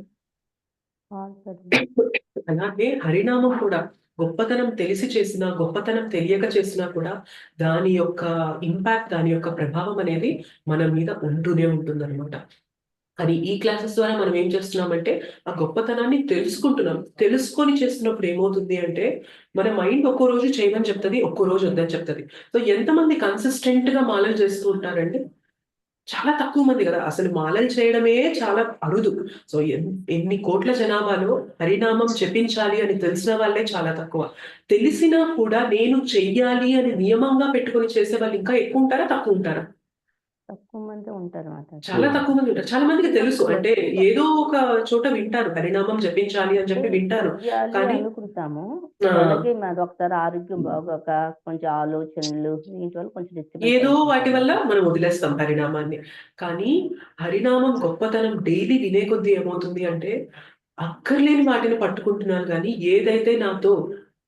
అలాగే హరినామం కూడా గొప్పతనం తెలిసి చేసినా గొప్పతనం తెలియక చేసినా కూడా దాని యొక్క ఇంపాక్ట్, దాని యొక్క ప్రభావం అనేది మన మీద ఉంటూనే ఉంటుంది అనమాట. అది ఈ క్లాసెస్ ద్వారా మనం ఏం చేస్తున్నామంటే ఆ గొప్పతనాన్ని తెలుసుకుంటున్నాం. తెలుసుకొని చేస్తున్నప్పుడు ఏమవుతుంది అంటే మన మైండ్ ఒక్కో రోజు చేయమని చెప్తుంది, ఒక్కో రోజు వద్దని చెప్తుంది. సో ఎంతమంది కన్సిస్టెంట్ గా మాలలు చేస్తూ ఉంటారండి? చాలా తక్కువ మంది కదా. అసలు మాలలు చేయడమే చాలా అరుదు. సో ఎన్ని కోట్ల జనాభాలో హరినామం జపించాలి అని తెలిసిన వాళ్ళే చాలా తక్కువ. తెలిసినా కూడా నేను చెయ్యాలి అని నియమంగా పెట్టుకొని చేసే వాళ్ళు ఇంకా ఎక్కువ ఉంటారా, తక్కువ ఉంటారా? తక్కువ మంది ఉంటారు మాతాజీ. చాలా తక్కువ మంది ఉంటారు. చాలా మందికి తెలుసు, అంటే ఏదో ఒక చోట వింటారు హరినామం జపించాలి అని చెప్పి వింటారు, చెయ్యాలి కానీ అనుకుంటాము. అలాగే మాది ఒకసారి ఆరోగ్యం బాగోక కొంచెం ఆలోచనలు ఇంటి వల్ల కొంచెం ఏదో డిస్టర్బెన్స్ వాటి వల్ల మనం వదిలేస్తాం హరినామాన్ని. కానీ హరినామం గొప్పతనం డైలీ వినే కొద్దీ ఏమవుతుంది అంటే అక్కర్లేని వాటిని పట్టుకుంటున్నాను, కానీ ఏదైతే నాతో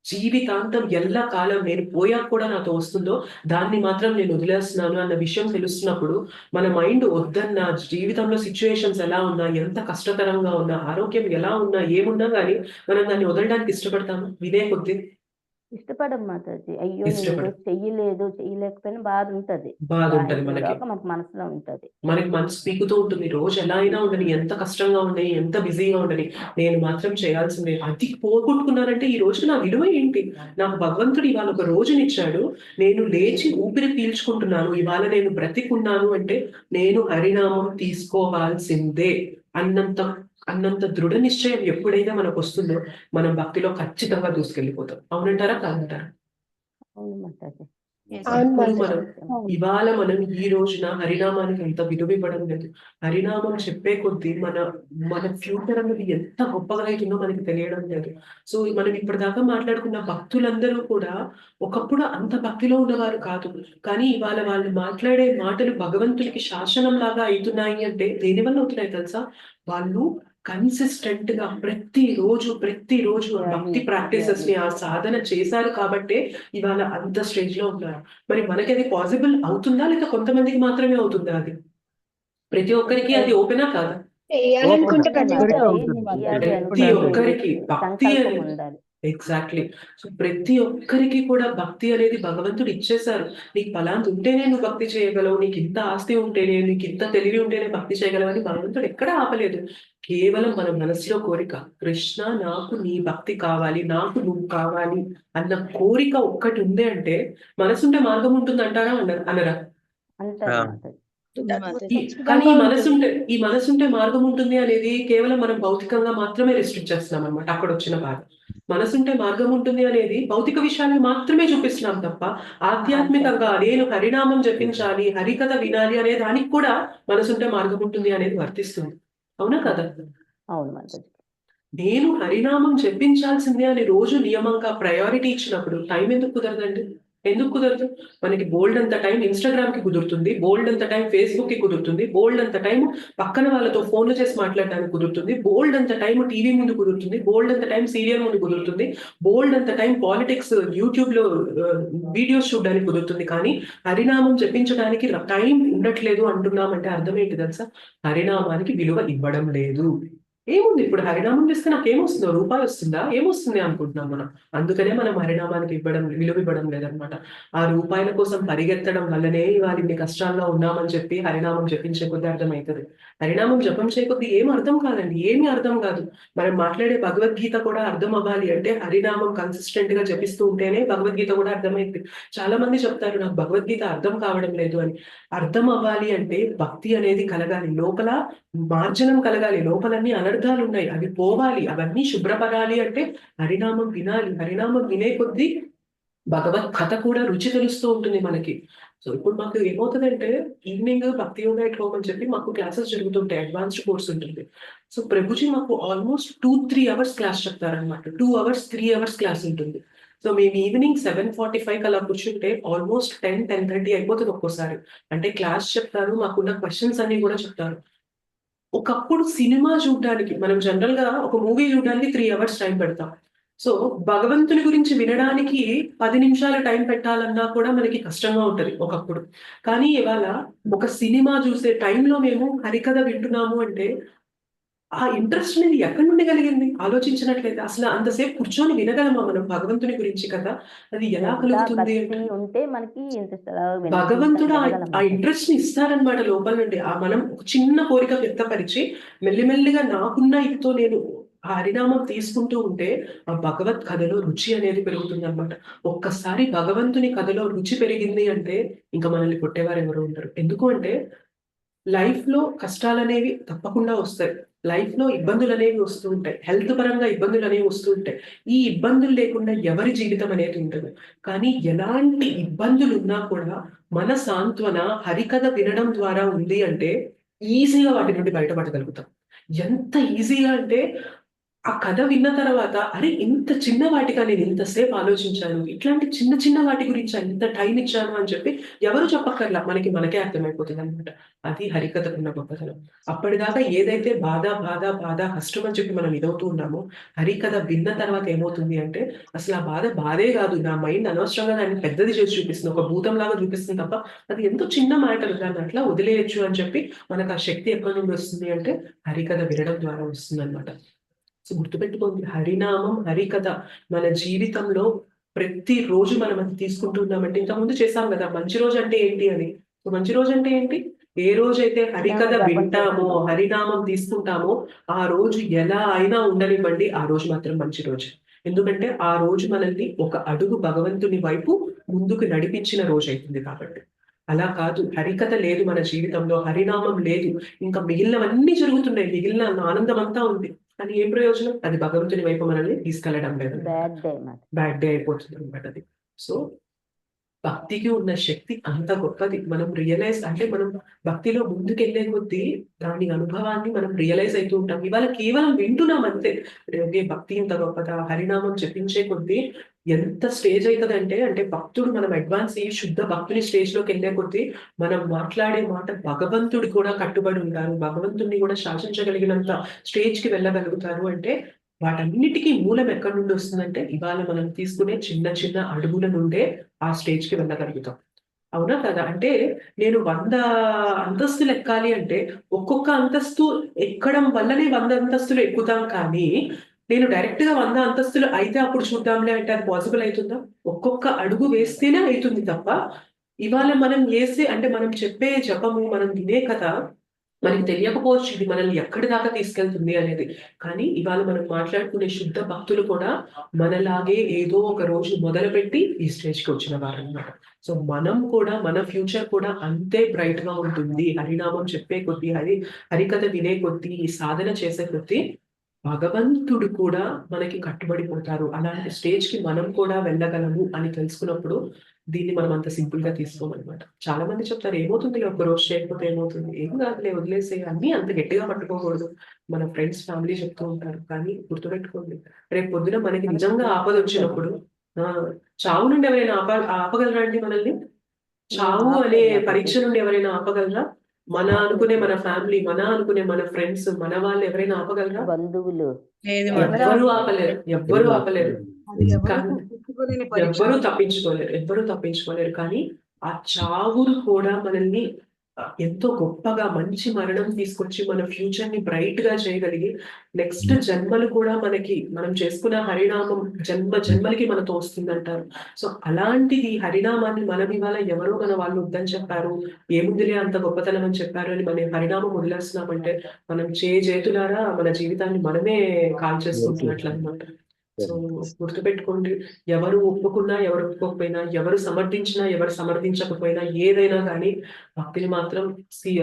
జీవితాంతం ఎల్ల కాలం నేను పోయాక కూడా నాతో వస్తుందో దాన్ని మాత్రం నేను వదిలేస్తున్నాను అన్న విషయం తెలుస్తున్నప్పుడు మన మైండ్ వద్దన్న, జీవితంలో సిచ్యువేషన్స్ ఎలా ఉన్నా, ఎంత కష్టతరంగా ఉన్నా, ఆరోగ్యం ఎలా ఉన్నా, ఏమున్నా కానీ మనం దాన్ని వదలడానికి ఇష్టపడతాము వినే కొద్దీ. ఇష్టపడం మాతాజీ. అయ్యో! నేను ఇష్టపడం. ఈరోజు చెయ్యలేకపోయినా బాధ ఉంటది. బాధ ఉంటది మనకి. మనకు మనసులో ఉంటది. మనకి మనసు పీకుతూ ఉంటుంది. రోజు ఎలా అయినా ఉండని, ఎంత కష్టంగా ఉండని, ఎంత బిజీగా ఉండని, నేను మాత్రం చేయాల్సిందే. అది పోగొట్టుకున్నానంటే ఈ రోజు నా విలువ ఏంటి? నాకు భగవంతుడు ఇవాళ ఒక రోజునిచ్చాడు. నేను లేచి ఊపిరి పీల్చుకుంటున్నాను. ఇవాళ నేను బ్రతికున్నాను అంటే నేను హరినామం తీసుకోవాల్సిందే అన్నంత అన్నంత దృఢ నిశ్చయం ఎప్పుడైతే మనకొస్తుందో మనం భక్తిలో ఖచ్చితంగా దూసుకెళ్ళిపోతాం. అవునంటారా? కాదంటారా? అవును మాతాజీ. అవును ఇప్పుడు మాతాజీ. మనం ఇవాళ మనం ఈ రోజున హరినామానికి ఎంత విలువ ఇవ్వడం లేదు. హరినామం చెప్పే కొద్దీ మన మన ఫ్యూచర్ అనేది ఎంత గొప్పగా అవుతుందో మనకి తెలియడం లేదు. సో మనం ఇప్పటిదాకా మాట్లాడుకున్న భక్తులందరూ కూడా ఒకప్పుడు అంత భక్తిలో ఉన్నవారు కాదు. కానీ ఇవాళ వాళ్ళు మాట్లాడే మాటలు భగవంతుడికి శాసనం లాగా అవుతున్నాయి అంటే దేనివల్ల అవుతున్నాయి తెలుసా? వాళ్ళు కన్సిస్టెంట్ గా ప్రతిరోజు ఆ భక్తి ప్రాక్టీసెస్ ని ఆ సాధన చేశారు కాబట్టే ఇవాళ అంత స్టేజ్ లో ఉన్నారు. మరి మనకి అది పాసిబుల్ అవుతుందా లేదా కొంతమందికి మాత్రమే అవుతుందా? అది ప్రతి ఒక్కరికి అది ఓపెనా కాదా? చేయాలనుకుంటే ప్రతి మాతాజీ, ఒక్కరు చెయ్యాలి ప్రతి అనుకుంటే ఒక్కరికి భక్తి సంకల్పం అనేది ఉండాలి. ఎగ్జాక్ట్లీ. సో ప్రతి ఒక్కరికి కూడా భక్తి అనేది భగవంతుడు ఇచ్చేశారు. నీకు ఫలాంది ఉంటేనే నువ్వు భక్తి చేయగలవు, నీకు ఇంత ఆస్తి ఉంటేనే, నీకు ఇంత తెలివి ఉంటేనే భక్తి చేయగలవు అని భగవంతుడు ఎక్కడ ఆపలేదు. కేవలం మన మనసులో కోరిక, కృష్ణ నాకు నీ భక్తి కావాలి, నాకు నువ్వు కావాలి అన్న కోరిక ఒక్కటి ఉంది అంటే మనసుంటే మార్గం ఉంటుంది అంటారా? అనరా? అంటారు ఆ. మాతాజీ. కానీ ఈ మనసుంటే మార్గం ఉంటుంది అనేది కేవలం మనం భౌతికంగా మాత్రమే రిస్ట్రిక్ట్ చేస్తున్నాం అనమాట. అక్కడ వచ్చిన బాధ. మనసుంటే మార్గం ఉంటుంది అనేది భౌతిక విషయాన్ని మాత్రమే చూపిస్తున్నాం తప్ప ఆధ్యాత్మికంగా నేను హరినామం జపించాలి, హరికథ వినాలి అనే దానికి కూడా మనసుంటే మార్గం ఉంటుంది అనేది వర్తిస్తుంది. అవునా కదా? అవును మాతాజీ. నేను హరినామం జపించాల్సిందే అని రోజు నియమంగా ప్రయారిటీ ఇచ్చినప్పుడు టైం ఎందుకు కుదరదండి? ఎందుకు కుదరదు? మనకి బోల్డ్ అంత టైం ఇన్స్టాగ్రామ్ కి కుదురుతుంది, బోల్డ్ అంత టైం ఫేస్బుక్ కి కుదురుతుంది, బోల్డ్ అంత టైం పక్కన వాళ్ళతో ఫోన్లు చేసి మాట్లాడడానికి కుదురుతుంది, బోల్డ్ అంత టైం టీవీ ముందు కుదురుతుంది, బోల్డ్ అంత టైం సీరియల్ ముందు కుదురుతుంది, బోల్డ్ అంత టైం పాలిటిక్స్ యూట్యూబ్ లో వీడియోస్ చూడడానికి కుదురుతుంది. కానీ హరినామం జపించడానికి టైం ఉండట్లేదు అంటున్నామంటే అర్థం ఏంటి తెలుసా? హరినామానికి విలువ ఇవ్వడం లేదు. ఏముంది ఇప్పుడు హరినామం చేస్తే నాకు ఏమొస్తుందో? రూపాయి వస్తుందా? ఏమొస్తుంది అనుకుంటున్నాం మనం. అందుకనే మనం హరినామానికి విలువ ఇవ్వడం లేదనమాట. ఆ రూపాయల కోసం పరిగెత్తడం వల్లనే ఇవాళ ఇన్ని కష్టాల్లో ఉన్నామని చెప్పి హరినామం జపించే కొద్దీ అర్థమవుతుంది. హరినామం జపం చేయకొద్దీ ఏం అర్థం కాదండి, ఏమీ అర్థం కాదు. మనం మాట్లాడే భగవద్గీత కూడా అర్థం అవ్వాలి అంటే హరినామం కన్సిస్టెంట్ గా జపిస్తూ ఉంటేనే భగవద్గీత కూడా అర్థమైంది. చాలా మంది చెప్తారు నాకు భగవద్గీత అర్థం కావడం లేదు అని. అర్థం అవ్వాలి అంటే భక్తి అనేది కలగాలి, లోపల మార్జనం కలగాలి, లోపలన్నీ అనర్థాలు ఉన్నాయి అవి పోవాలి, అవన్నీ శుభ్రపడాలి అంటే హరినామం వినాలి. హరినామం వినే కొద్దీ భగవత్ కథ కూడా రుచి తెలుస్తూ ఉంటుంది మనకి. సో ఇప్పుడు మాకు ఏమవుతుందంటే ఈవినింగ్ భక్తి యోగా ఎట్ హోమ్ అని చెప్పి మాకు క్లాసెస్ జరుగుతుంటాయి, అడ్వాన్స్డ్ కోర్స్ ఉంటుంది. సో ప్రభుజీ మాకు ఆల్మోస్ట్ 2-3 అవర్స్ క్లాస్ చెప్తారనమాట. 2 అవర్స్ 3 అవర్స్ క్లాస్ ఉంటుంది. సో మేము ఈవినింగ్ 7:45 అలా కూర్చుంటే ఆల్మోస్ట్ 10-10:30 అయిపోతుంది ఒక్కోసారి. అంటే క్లాస్ చెప్తారు, మాకున్న క్వశ్చన్స్ అన్ని కూడా చెప్తారు. ఒకప్పుడు సినిమా చూడడానికి మనం జనరల్ గా ఒక మూవీ చూడడానికి 3 అవర్స్ టైం పెడతాం. సో భగవంతుని గురించి వినడానికి 10 నిమిషాలు టైం పెట్టాలన్నా కూడా మనకి కష్టంగా ఉంటది ఒకప్పుడు. కానీ ఇవాళ ఒక సినిమా చూసే టైంలో మేము హరికథ వింటున్నాము అంటే ఆ ఇంట్రెస్ట్ అనేది ఎక్కడి నుండి కలిగింది? ఆలోచించినట్లయితే అసలు అంతసేపు కూర్చొని వినగలమా మనం భగవంతుని గురించి కదా? అది ఎలా శ్రద్ధ, కలుగుతుంది భక్తి అంటే ఉంటే మనకి ఇంట్రెస్ట్ అలా భగవంతుడు వినగలం ఆ ఇంట్రెస్ట్ ని ఇస్తారనమాట లోపల నుండి. ఆ మనం ఒక చిన్న కోరిక వ్యక్తపరిచి మెల్లిమెల్లిగా నాకున్న ఇదితో నేను ఆ హరినామం తీసుకుంటూ ఉంటే ఆ భగవత్ కథలో రుచి అనేది పెరుగుతుంది అనమాట. ఒక్కసారి భగవంతుని కథలో రుచి పెరిగింది అంటే ఇంకా మనల్ని కొట్టేవారు ఎవరు ఉండరు. ఎందుకు అంటే లైఫ్ లో కష్టాలనేవి తప్పకుండా వస్తాయి. లైఫ్ లో ఇబ్బందులు అనేవి వస్తూ ఉంటాయి. హెల్త్ పరంగా ఇబ్బందులు అనేవి వస్తూ ఉంటాయి. ఈ ఇబ్బందులు లేకుండా ఎవరి జీవితం అనేది ఉండదు. కానీ ఎలాంటి ఇబ్బందులు ఉన్నా కూడా మన సాంత్వన హరికథ వినడం ద్వారా ఉంది అంటే ఈజీగా వాటి నుండి బయటపడగలుగుతాం. ఎంత ఈజీగా అంటే ఆ కథ విన్న తర్వాత అరే ఇంత చిన్న వాటిగా నేను ఇంతసేపు ఆలోచించాను, ఇట్లాంటి చిన్న చిన్న వాటి గురించి ఇంత టైం ఇచ్చాను అని చెప్పి ఎవరు చెప్పక్కర్లా, మనకే అర్థమైపోతుంది అనమాట. అది హరికథకున్న గొప్పతనం. అప్పటిదాకా ఏదైతే బాధ బాధ బాధ కష్టం అని చెప్పి మనం ఇదవుతూ ఉన్నామో హరికథ విన్న తర్వాత ఏమవుతుంది అంటే అసలు ఆ బాధ బాధే కాదు, నా మైండ్ అనవసరంగా దాన్ని పెద్దది చేసి చూపిస్తుంది, ఒక భూతం లాగా చూపిస్తుంది తప్ప అది ఎంతో చిన్న మ్యాటర్, దాన్ని అట్లా వదిలేయచ్చు అని చెప్పి మనకు ఆ శక్తి ఎక్కడి నుండి వస్తుంది అంటే హరికథ వినడం ద్వారా వస్తుంది అనమాట. సో గుర్తుపెట్టుకోండి, హరినామం హరికథ మన జీవితంలో ప్రతి రోజు మనం అది తీసుకుంటున్నామంటే ఇంతకుముందు చేసాం కదా మంచి రోజు అంటే ఏంటి అని. సో మంచి రోజు అంటే ఏంటి? ఏ రోజైతే హరికథ జపం వింటామో, చేసుకుంటాం. హరినామం తీసుకుంటామో ఆ రోజు ఎలా అయినా ఉండనివ్వండి, ఆ రోజు మాత్రం మంచి రోజు. ఎందుకంటే ఆ రోజు మనల్ని ఒక అడుగు భగవంతుని వైపు ముందుకు నడిపించిన రోజు అవుతుంది కాబట్టి. అలా కాదు, హరికథ లేదు మన జీవితంలో, హరినామం లేదు, ఇంకా మిగిలినవన్నీ జరుగుతున్నాయి, మిగిలిన ఆనందం అంతా ఉంది, కానీ ఏం ప్రయోజనం? అది భగవంతుని వైపు మనల్ని తీసుకెళ్లడం లేదు, బ్యాడ్ డే మాత. బ్యాడ్ డే అయిపోతుంది అనమాట అది. సో భక్తికి ఉన్న శక్తి అంత గొప్పది. మనం రియలైజ్ అంటే మనం భక్తిలో ముందుకెళ్లే కొద్దీ దాని అనుభవాన్ని మనం రియలైజ్ అవుతూ ఉంటాం. ఇవాళ కేవలం వింటున్నాం అంతే. ఓకే, భక్తి ఇంత గొప్పదా, హరినామం జపించే కొద్దీ ఎంత స్టేజ్ అవుతుందంటే, అంటే భక్తుడు మనం అడ్వాన్స్ అయ్యి శుద్ధ భక్తుని స్టేజ్ లోకి వెళ్ళే కొద్దీ మనం మాట్లాడే మాట భగవంతుడి కూడా కట్టుబడి ఉంటారు, భగవంతుడిని కూడా శాసించగలిగినంత స్టేజ్ కి వెళ్ళగలుగుతారు. అంటే వాటన్నిటికీ మూలం ఎక్కడి నుండి వస్తుందంటే ఇవాళ మనం తీసుకునే చిన్న చిన్న అడుగుల నుండే ఆ స్టేజ్ కి వెళ్ళగలుగుతాం. అవునా కదా? అంటే నేను 100 అంతస్తులు ఎక్కాలి అంటే ఒక్కొక్క అంతస్తు ఎక్కడం వల్లనే 100 అంతస్తులు ఎక్కుతాం, కానీ నేను డైరెక్ట్ గా 100 అంతస్తులు అయితే అప్పుడు చూద్దాంలే అంటే అది పాసిబుల్ అవుతుందా? ఒక్కొక్క అడుగు వేస్తేనే అవుతుంది తప్ప ఇవాళ మనం వేసే అంటే మనం చెప్పే జపము, మనం వినే కథ మనకి తెలియకపోవచ్చు ఇది మనల్ని ఎక్కడి దాకా తీసుకెళ్తుంది అనేది. కానీ ఇవాళ మనం మాట్లాడుకునే శుద్ధ భక్తులు కూడా మనలాగే ఏదో ఒక రోజు మొదలుపెట్టి ఈ స్టేజ్కి వచ్చిన వారు అన్నమాట. సో మనం కూడా మన ఫ్యూచర్ కూడా అంతే బ్రైట్ గా ఉంటుంది. హరినామం చెప్పే కొద్దీ, హరికథ వినే కొద్దీ, ఈ సాధన చేసే కొద్దీ భగవంతుడు కూడా మనకి కట్టుబడిపోతారు. అలాంటి స్టేజ్ కి మనం కూడా వెళ్ళగలము అని తెలుసుకున్నప్పుడు దీన్ని మనం అంత సింపుల్ గా తీసుకోమన్నమాట. చాలా మంది చెప్తారు ఏమవుతుంది ఒక రోజు చేయకపోతే ఏమవుతుంది, ఏం కాదులే వదిలేసే, అన్ని అంత గట్టిగా పట్టుకోకూడదు. మన ఫ్రెండ్స్ ఫ్యామిలీ చెప్తూ ఉంటారు, కానీ గుర్తుపెట్టుకోండి రేపు పొద్దున మనకి నిజంగా ఆపద వచ్చినప్పుడు చావు నుండి ఎవరైనా ఆపగలరా అండి మనల్ని? చావు అనే పరీక్ష నుండి ఎవరైనా ఆపగలరా? మన అనుకునే మన ఫ్యామిలీ, మన అనుకునే మన ఫ్రెండ్స్, మన వాళ్ళు ఎవరైనా ఆపగలరా? బంధువులు లేదు ఎవ్వరూ ఆపలేరు, ఎవ్వరూ ఆపలేరు. అది ఎవరు కానీ తప్పించుకోలేని పరీక్ష. ఎవ్వరూ తప్పించుకోలేరు. కానీ ఆ చావులు కూడా మనల్ని ఎంతో గొప్పగా మంచి మరణం తీసుకొచ్చి మన ఫ్యూచర్ ని బ్రైట్ గా చేయగలిగి నెక్స్ట్ జన్మలు కూడా మనకి మనం చేసుకున్న హరినామం జన్మలకి మనతో వస్తుందంటారు. సో అలాంటిది హరినామాన్ని మనం ఇవాళ ఎవరో మన వాళ్ళు వద్దని చెప్పారు, ఏముందిలే అంత గొప్పతనం అని చెప్పారు అని మనం హరినామం వదిలేస్తున్నామంటే మనం చేతులారా మన జీవితాన్ని మనమే కాల్చేసుకుంటున్నట్లు అనమాట. సో గుర్తుపెట్టుకోండి, ఎవరు ఒప్పుకున్నా ఎవరు ఒప్పుకోకపోయినా, ఎవరు సమర్థించినా ఎవరు సమర్థించకపోయినా, ఏదైనా కానీ భక్తిని మాత్రం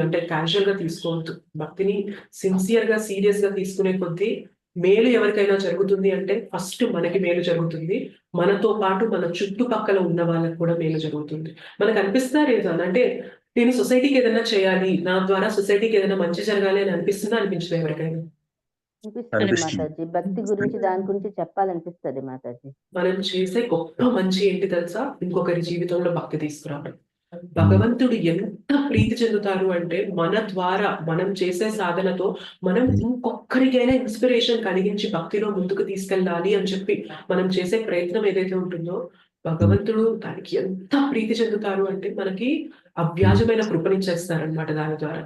అంటే క్యాజువల్ గా తీసుకోవద్దు. భక్తిని సిన్సియర్ గా సీరియస్ గా తీసుకునే కొద్దీ మేలు ఎవరికైనా జరుగుతుంది అంటే ఫస్ట్ మనకి మేలు జరుగుతుంది, మనతో పాటు మన చుట్టుపక్కల ఉన్న వాళ్ళకి కూడా మేలు జరుగుతుంది. మనకు అనిపిస్తారు ఏదైనా అంటే నేను సొసైటీకి ఏదైనా చేయాలి, నా ద్వారా సొసైటీకి ఏదైనా మంచి జరగాలి అని అనిపిస్తుంది ఎవరికైనా? అనిపిస్తుంది మాతాజీ. భక్తి గురించి దాని గురించి చెప్పాలనిపిస్తుంది మాతాజీ. మనం చేసే గొప్ప మంచి ఏంటి తెలుసా? ఇంకొకరి జీవితంలో భక్తి తీసుకురావడం. భగవంతుడు ఎంత ప్రీతి చెందుతారు అంటే మన ద్వారా మనం చేసే సాధనతో మనం ఇంకొకరికైనా ఇన్స్పిరేషన్ కలిగించి భక్తిలో ముందుకు తీసుకెళ్ళాలి అని చెప్పి మనం చేసే ప్రయత్నం ఏదైతే ఉంటుందో భగవంతుడు దానికి ఎంత ప్రీతి చెందుతారు అంటే మనకి అవ్యాజమైన కృపనిచ్చేస్తారనమాట దాని ద్వారా.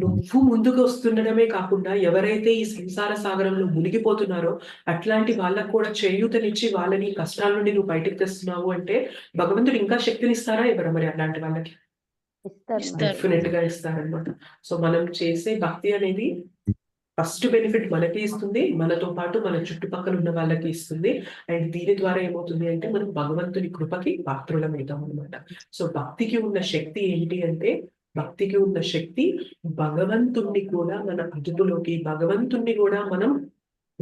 నువ్వు ముందుకు వస్తుండడమే కాకుండా ఎవరైతే ఈ సంసార సాగరంలో మునిగిపోతున్నారో అట్లాంటి వాళ్ళకు కూడా చేయూతనిచ్చి వాళ్ళని కష్టాల నుండి నువ్వు బయటకు తెస్తున్నావు అంటే భగవంతుడు ఇంకా శక్తినిస్తారా ఇవ్వరా మరి అట్లాంటి వాళ్ళకి? డెఫినెట్ గా ఇస్తారనమాట. సో మనం చేసే భక్తి అనేది ఫస్ట్ బెనిఫిట్ మనకి ఇస్తుంది, మనతో పాటు మన చుట్టుపక్కల ఉన్న వాళ్ళకి ఇస్తుంది. అండ్ దీని ద్వారా ఏమవుతుంది అంటే మనం భగవంతుని కృపకి పాత్రులం అవుతాం అనమాట. సో భక్తికి ఉన్న శక్తి ఏంటి అంటే, భక్తికి ఉన్న శక్తి భగవంతుణ్ణి కూడా మన అదుపులోకి, భగవంతుణ్ణి కూడా మనం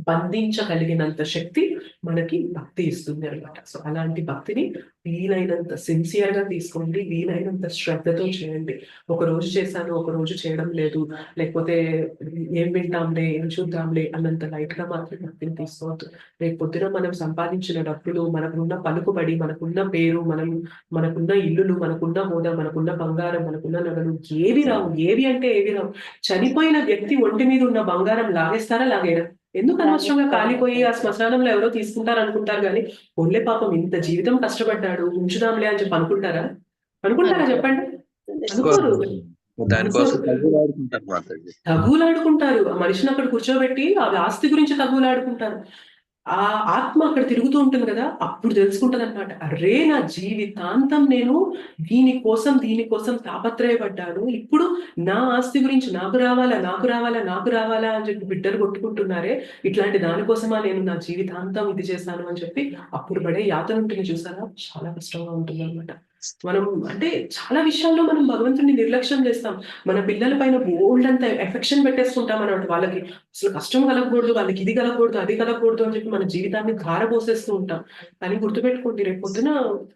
బంధించగలిగినంత శక్తి మనకి భక్తి ఇస్తుంది అనమాట. సో అలాంటి భక్తిని వీలైనంత సిన్సియర్ గా తీసుకోండి, వీలైనంత శ్రద్ధతో చేయండి. ఒక రోజు చేశాను, ఒక రోజు చేయడం లేదు, లేకపోతే ఏం వింటాంలే, ఏం చూద్దాంలే అన్నంత లైట్ గా మాత్రం భక్తిని తీసుకోవద్దు. రేపు పొద్దున మనం సంపాదించిన డబ్బులు, మనకున్న పలుకుబడి, మనకున్న పేరు, మనకున్న ఇల్లులు, మనకున్న హోదా, మనకున్న బంగారం, మనకున్న నగలు ఏవి రావు. ఏవి అంటే ఏవి రావు. చనిపోయిన వ్యక్తి ఒంటి మీద ఉన్న బంగారం లాగేస్తారా? లాగేరా? ఎందుకు అనవసరంగా కాలిపోయి ఆ శ్మశానంలో ఎవరో తీసుకుంటారు అనుకుంటారు, కానీ ఒళ్ళే పాపం ఇంత జీవితం కష్టపడ్డాడు ఉంచుదాంలే అని చెప్పి అనుకుంటారా? చెప్పండి. అనుకోరు. దానికోసం తగులాడుకుంటారు మాతాజీ. తగులాడుకుంటారు. ఆ మనిషిని అక్కడ కూర్చోబెట్టి ఆ ఆస్తి గురించి తగులాడుకుంటారు. ఆ ఆత్మ అక్కడ తిరుగుతూ ఉంటుంది కదా! అప్పుడు తెలుసుకుంటదనమాట. అర్రే! నా జీవితాంతం నేను దీనికోసం తాపత్రయపడ్డాను. ఇప్పుడు నా ఆస్తి గురించి నాకు రావాలా, నాకు రావాలా, నాకు రావాలా అని చెప్పి బిడ్డలు కొట్టుకుంటున్నారే! ఇట్లాంటి దాని కోసమా నేను నా జీవితాంతం ఇది చేశాను అని చెప్పి అప్పుడు పడే యాతన ఉంటుంది చూసారా? చాలా కష్టంగా ఉంటుందనమాట. మనం అంటే చాలా విషయాల్లో మనం భగవంతుడిని నిర్లక్ష్యం చేస్తాం. మన పిల్లల పైన బోలెడంత ఎఫెక్షన్ పెట్టేసుకుంటామనమాట. వాళ్ళకి అసలు కష్టం కలగకూడదు, వాళ్ళకి ఇది కలగకూడదు, అది కలగకూడదు అని చెప్పి మన జీవితాన్ని ధారపోసేస్తూ ఉంటాం. కానీ గుర్తుపెట్టుకోండి రేపు పొద్దున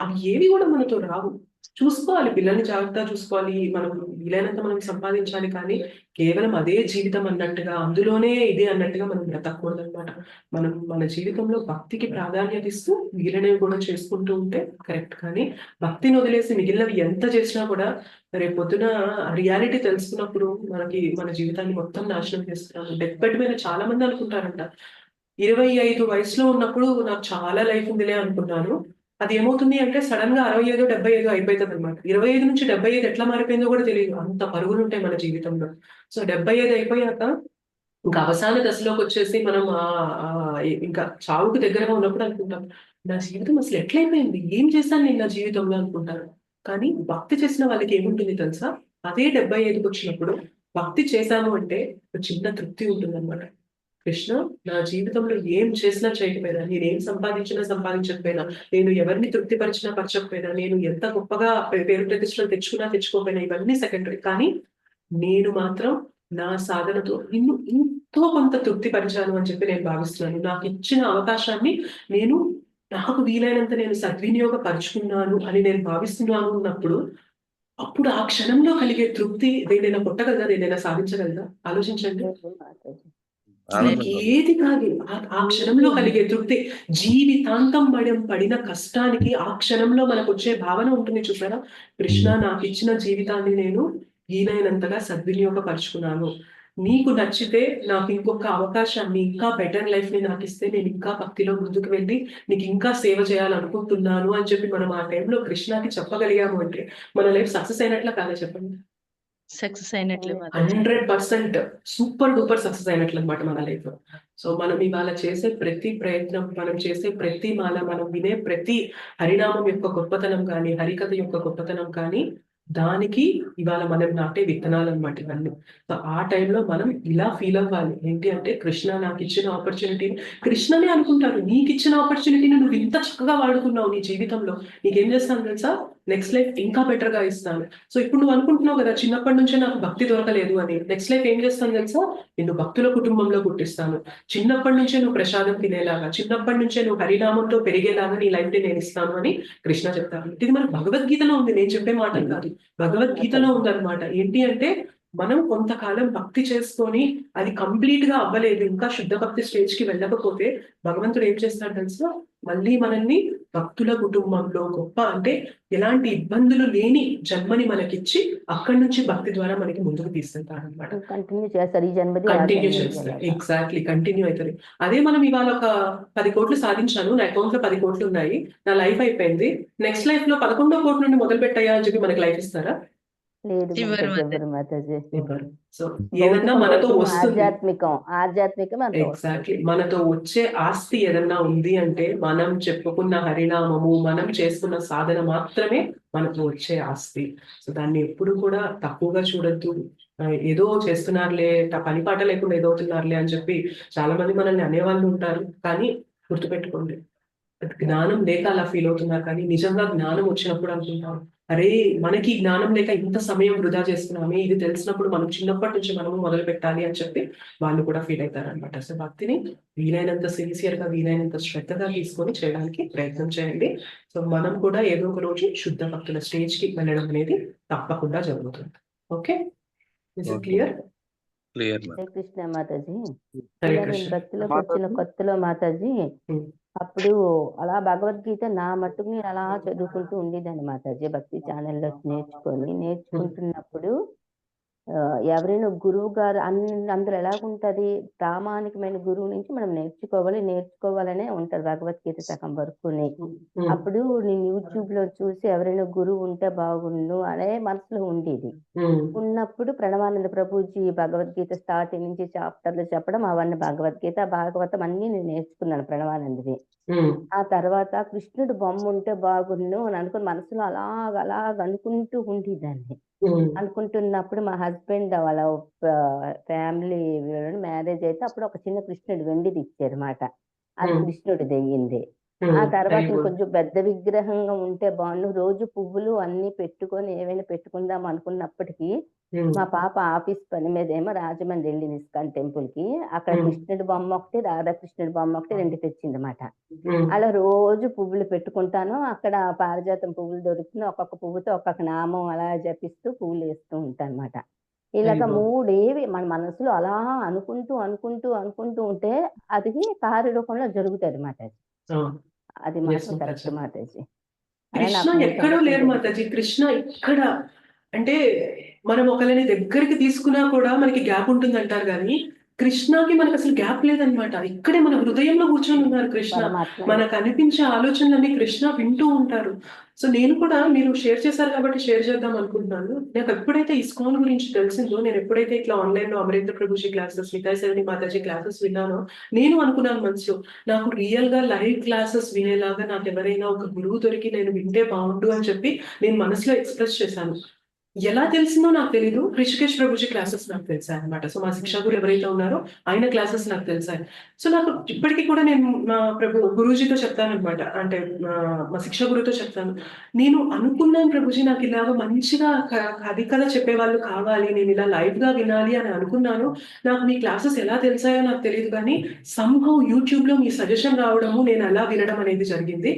అవి ఏవి కూడా మనతో రావు. చూసుకోవాలి, పిల్లల్ని జాగ్రత్తగా చూసుకోవాలి. మనం వీలైనంత మనం సంపాదించాలి. కానీ కేవలం అదే జీవితం అన్నట్టుగా, అందులోనే ఇది అన్నట్టుగా మనం బ్రతకూడదనమాట. మనం మన జీవితంలో భక్తికి ప్రాధాన్యత ఇస్తూ వీలైనవి కూడా చేసుకుంటూ ఉంటే కరెక్ట్. కానీ భక్తిని వదిలేసి మిగిలినవి ఎంత చేసినా కూడా రేపొద్దున రియాలిటీ తెలుసుకున్నప్పుడు మన జీవితాన్ని మొత్తం నాశనం చేస్తున్నాము. డెత్ బెడ్ మీద చాలా మంది అనుకుంటారంట. 25 వయసులో ఉన్నప్పుడు నాకు చాలా లైఫ్ ఉందిలే అనుకున్నాను. అది ఏమవుతుంది అంటే సడెన్‌గా 65, 75 అయిపోతదనమాట. 25 నుంచి 75 ఎట్లా మారిపోయిందో కూడా తెలీదు. అంత పరుగులుంటాయి మన జీవితంలో. సో 75 అయిపోయాక ఇంకా అవసాన దశలోకొచ్చేసి మనం ఇంకా చావుకు దగ్గరగా ఉన్నప్పుడు అనుకుంటాం. నా జీవితం అసలు ఎట్లయిపోయింది? ఏం చేశాను నేను నా జీవితంలో అనుకుంటాను. కానీ భక్తి చేసిన వాళ్ళకి ఏముంటుంది తెలుసా? అదే 75కొచ్చినప్పుడు భక్తి చేశాము అంటే ఒక చిన్న తృప్తి ఉంటుందన్నమాట. కృష్ణ నా జీవితంలో ఏం చేసినా చేయకపోయినా, నేనేం సంపాదించకపోయినా, నేను ఎవరిని తృప్తిపరిచినా పరచకపోయినా, నేను ఎంత గొప్పగా పేరు ప్రతిష్టలు తెచ్చుకున్నా తెచ్చుకోకపోయినా ఇవన్నీ సెకండరీ. కానీ నేను మాత్రం నా సాధనతో నిన్ను ఎంతో కొంత తృప్తిపరిచాను అని చెప్పి నేను భావిస్తున్నాను. నాకిచ్చిన అవకాశాన్ని నేను నాకు వీలైనంత నేను సద్వినియోగపరుచుకున్నాను అని నేను భావిస్తున్నాను అన్నప్పుడు, అప్పుడు ఆ క్షణంలో కలిగే తృప్తి దేన్నైనా కొట్టగలదా? దేన్నైనా సాధించగలదా? ఆలోచించండి. లేదు మాతాజీ. మనకి ఆనందంగా ఏది కాదు. ఆ క్షణంలో కలిగే తృప్తి, జీవితాంతం మనం పడిన కష్టానికి ఆ క్షణంలో మనకొచ్చే భావన ఉంటుంది చూసారా? కృష్ణ నాకిచ్చిన జీవితాన్ని నేను వీలైనంతగా సద్వినియోగపరుచుకున్నాను. నీకు నచ్చితే నాకు ఇంకొక అవకాశాన్ని, ఇంకా బెటర్ లైఫ్‌ని నాకిస్తే నేను ఇంకా భక్తిలో ముందుకు వెళ్ళి నీకు ఇంకా సేవ చేయాలనుకుంటున్నాను అని చెప్పి మనం ఆ టైంలో కృష్ణకి చెప్పగలిగాము అంటే మన లైఫ్ సక్సెస్ అయినట్లా కాదా చెప్పండి? సక్సెస్ అయినట్లే మాతాజీ. 100% సూపర్ డూపర్ సక్సెస్ అయినట్లనమాట మన లైఫ్. సో మనం ఇవాళ చేసే ప్రతి ప్రయత్నం, మనం చేసే ప్రతి మాల, మనం వినే ప్రతి హరినామం యొక్క గొప్పతనం కానీ, హరికథ యొక్క గొప్పతనం కానీ, దానికి ఇవాళ మనం నాటే విత్తనాలనమాట ఇవన్నీ. సో ఆ టైంలో మనం ఇలా ఫీల్ అవ్వాలి. ఏంటి అంటే కృష్ణ నాకిచ్చిన ఆపర్చునిటీని కృష్ణనే అనుకుంటారు. నీకిచ్చిన ఆపర్చునిటీని నువ్వు ఇంత చక్కగా వాడుకున్నావు నీ జీవితంలో. నీకేం చేస్తాను తెలుసా? నెక్స్ట్ లైఫ్ ఇంకా బెటర్‌గా ఇస్తాను. సో ఇప్పుడు నువ్వు అనుకుంటున్నావు కదా! చిన్నప్పటి నుంచే నాకు భక్తి దొరకలేదు అని. నెక్స్ట్ లైఫ్ ఏం చేస్తాను తెలుసా? నిన్ను భక్తుల కుటుంబంలో పుట్టిస్తాను. చిన్నప్పటి నుంచే నువ్వు ప్రసాదం తినేలాగా, చిన్నప్పటి నుంచే నువ్వు హరినామంతో పెరిగేలాగా నీ లైఫ్‌ని నేనిస్తాను అని కృష్ణ చెప్తారు. ఇది మన భగవద్గీతలో ఉంది. నేను చెప్పే మాటలు కాదు. భగవద్గీతలో ఉందన్నమాట. ఏంటి అంటే మనం కొంతకాలం భక్తి చేసుకొని అది కంప్లీట్‌గా అవ్వలేదు. ఇంకా శుద్ధ భక్తి స్టేజ్‌కి వెళ్ళకపోతే భగవంతుడు ఏం చేస్తాడు తెలుసా? మళ్ళీ మనల్ని భక్తుల కుటుంబంలో గొప్ప అంటే ఎలాంటి ఇబ్బందులు లేని జన్మని మనకిచ్చి అక్కడి నుంచి భక్తి ద్వారా మనకి ముందుకు తీసుకెళ్తాడనమాట. కంటిన్యూ చేస్తారు ఈ జన్మది ఆ కంటిన్యూ జన్మది చేస్తారు. అలాగా. ఎగ్జాక్ట్‌లీ కంటిన్యూ అయితది. అదే మనం ఇవాళ ఒక 10 కోట్లు సాధించాను. నా అకౌంట్‌లో 10 కోట్లు ఉన్నాయి. నా లైఫ్ అయిపోయింది. నెక్స్ట్ లైఫ్‌లో 11వ కోటి నుండి మొదలుపెట్టయ్యా అని చెప్పి మనకి లైఫ్ ఇస్తారా? లేదు ఇవ్వరు మాతాజీ, మాతాజీ. ఇవ్వరు మాతాజీ. ఇవ్వరు. సో ఏదన్నా భౌతికం మనతో భౌతికం, వస్తుంది. ఆధ్యాత్మికం మనతో వస్తుంది. ఎగ్జాక్ట్‌లీ. మనతో వచ్చే ఆస్తి ఏదన్నా ఉంది అంటే, మనం చెప్పుకున్న హరినామము, మనం చేసుకున్న సాధన మాత్రమే మనతో వచ్చే ఆస్తి. సో దాన్ని ఎప్పుడు కూడా తక్కువగా చూడొద్దు. ఏదో చేస్తున్నారులే, పని పాట లేకుండా ఏదో అవుతున్నారులే అని చెప్పి చాలా మంది మనల్ని అనేవాళ్ళు ఉంటారు. కానీ గుర్తుపెట్టుకోండి, జ్ఞానం లేక అలా ఫీల్ అవుతున్నారు. కానీ నిజంగా జ్ఞానం వచ్చినప్పుడు అనుకుంటాం, అరే! మనకి జ్ఞానం లేక ఇంత సమయం వృధా చేస్తున్నామే. ఇది తెలిసినప్పుడు మనం చిన్నప్పటి నుంచి మనము మొదలు పెట్టాలి అని చెప్పి వాళ్ళు కూడా ఫీల్ అయితారనమాట. సో భక్తిని వీలైనంత సిన్సియర్‌గా, వీలైనంత శ్రద్ధగా తీసుకొని చేయడానికి ప్రయత్నం చేయండి. సో మనం కూడా ఏదో ఒక రోజు శుద్ధ భక్తుల స్టేజ్‌కి వెళ్ళడం అనేది తప్పకుండా జరుగుతుంది. Okay. Is it clear? Clear Hare Krishna Mataji. Hare ఇలా నేను కృష్ణ. భక్తిలోకి వచ్చిన కొత్తలో మాతాజీ, హ్మ్. అప్పుడు అలా భగవద్గీత నా మట్టుకు నేను అలా చదువుకుంటూ ఉండేదాన్ని మాతాజీ. భక్తి ఛానల్లో నేర్చుకుంటున్నప్పుడు ఎవరైనా గురువు గారు అందులో ఎలాగుంటది, ప్రామాణికమైన గురువు నుంచి మనం నేర్చుకోవాలనే ఉంటది భగవద్గీత సగం వరకుని. అప్పుడు నేను యూట్యూబ్‌లో చూసి ఎవరైనా గురువు ఉంటే బాగుండు అనే మనసులో ఉండేది. ఉన్నప్పుడు ప్రణవానంద ప్రభుజీ భగవద్గీత స్టార్టింగ్ నుంచి చాప్టర్లు చెప్పడం, అవన్నీ భగవద్గీత, భాగవతం అన్నీ నేను నేర్చుకున్నాను ప్రణవానందవి. ఆ తర్వాత కృష్ణుడు బొమ్మ ఉంటే బాగుండు అని అనుకుని మనసులో అలాగ అనుకుంటూ ఉండేదాన్ని. అనుకుంటున్నప్పుడు మా హస్బెండ్ వాళ్ళ ఫ్యామిలీ మ్యారేజ్ అయితే అప్పుడు ఒక చిన్న కృష్ణుడు వెండిది ఇచ్చారన్నమాట. అది కృష్ణుడిది అయ్యింది. ఆ తర్వాత ఇంకొంచెం పెద్ద విగ్రహంగా ఉంటే బాగుండు, రోజు పువ్వులు అన్ని పెట్టుకొని ఏవైనా పెట్టుకుందాం అనుకున్నప్పటికీ మా పాప ఆఫీస్ పని మీద ఏమో రాజమండ్రి వెళ్ళింది ఇస్కాన్ టెంపుల్ కి. అక్కడ కృష్ణుడి బొమ్మ ఒకటి, రాధాకృష్ణుడి బొమ్మ ఒకటి 2 తెచ్చిందన్నమాట. అలా రోజు పువ్వులు పెట్టుకుంటాను. అక్కడ పారిజాతం పువ్వులు దొరుకుతుంది. ఒక్కొక్క పువ్వుతో ఒక్కొక్క నామం అలా జపిస్తూ పువ్వులు వేస్తూ ఉంటాను అనమాట. ఇలాగ 3 ఏవి మన మనసులో అలా అనుకుంటూ ఉంటే అది కార్యరూపంలో జరుగుతుంది మాతాజీ. అది మాత్రం కరెక్ట్ మాతాజీ. కృష్ణ ఎక్కడో లేరు మాతాజీ. కృష్ణ ఇక్కడ అంటే మనం ఒకరిని దగ్గరికి తీసుకున్నా కూడా మనకి గ్యాప్ ఉంటుంది అంటారు కానీ కృష్ణకి మనకు అసలు గ్యాప్ లేదనమాట. ఇక్కడే మన హృదయంలో కూర్చొని ఉన్నారు కృష్ణ. మనకు అనిపించే ఆలోచనలన్నీ కృష్ణ వింటూ ఉంటారు. సో నేను కూడా మీరు షేర్ చేశారు కాబట్టి షేర్ చేద్దాం అనుకుంటున్నాను. నాకు ఎప్పుడైతే ఇస్కాన్ గురించి తెలిసిందో, నేను ఎప్పుడైతే ఇట్లా ఆన్లైన్ లో అమరేంద్ర ప్రభుజీ క్లాసెస్, వికాయ్ సరణి మాతాజీ క్లాసెస్ విన్నానో, నేను అనుకున్నాను మనసులో నాకు రియల్ గా లైవ్ క్లాసెస్ వినేలాగా నాకు ఎవరైనా ఒక గురువు దొరికి నేను వింటే బాగుండు అని చెప్పి నేను మనసులో ఎక్స్ప్రెస్ చేశాను. ఎలా తెలిసిందో నాకు తెలీదు. రిషికేష్ ప్రభుజీ క్లాసెస్ నాకు తెలిసాయి అనమాట. సో మా శిక్షా గురు ఎవరైతే ఉన్నారో ఆయన క్లాసెస్ నాకు తెలిసాయి. సో నాకు ఇప్పటికీ కూడా నేను మా గురూజీతో చెప్తాను అనమాట, అంటే మా శిక్షా గురుతో చెప్తాను, నేను అనుకున్నాను ప్రభుజీ నాకు ఇలాగ మంచిగా కథ చెప్పేవాళ్ళు కావాలి, నేను ఇలా లైవ్ గా వినాలి అని అనుకున్నాను. నాకు మీ క్లాసెస్ ఎలా తెలిసాయో నాకు తెలియదు కానీ సంహౌ యూట్యూబ్ లో మీ సజెషన్ రావడము, నేను అలా వినడం అనేది జరిగింది.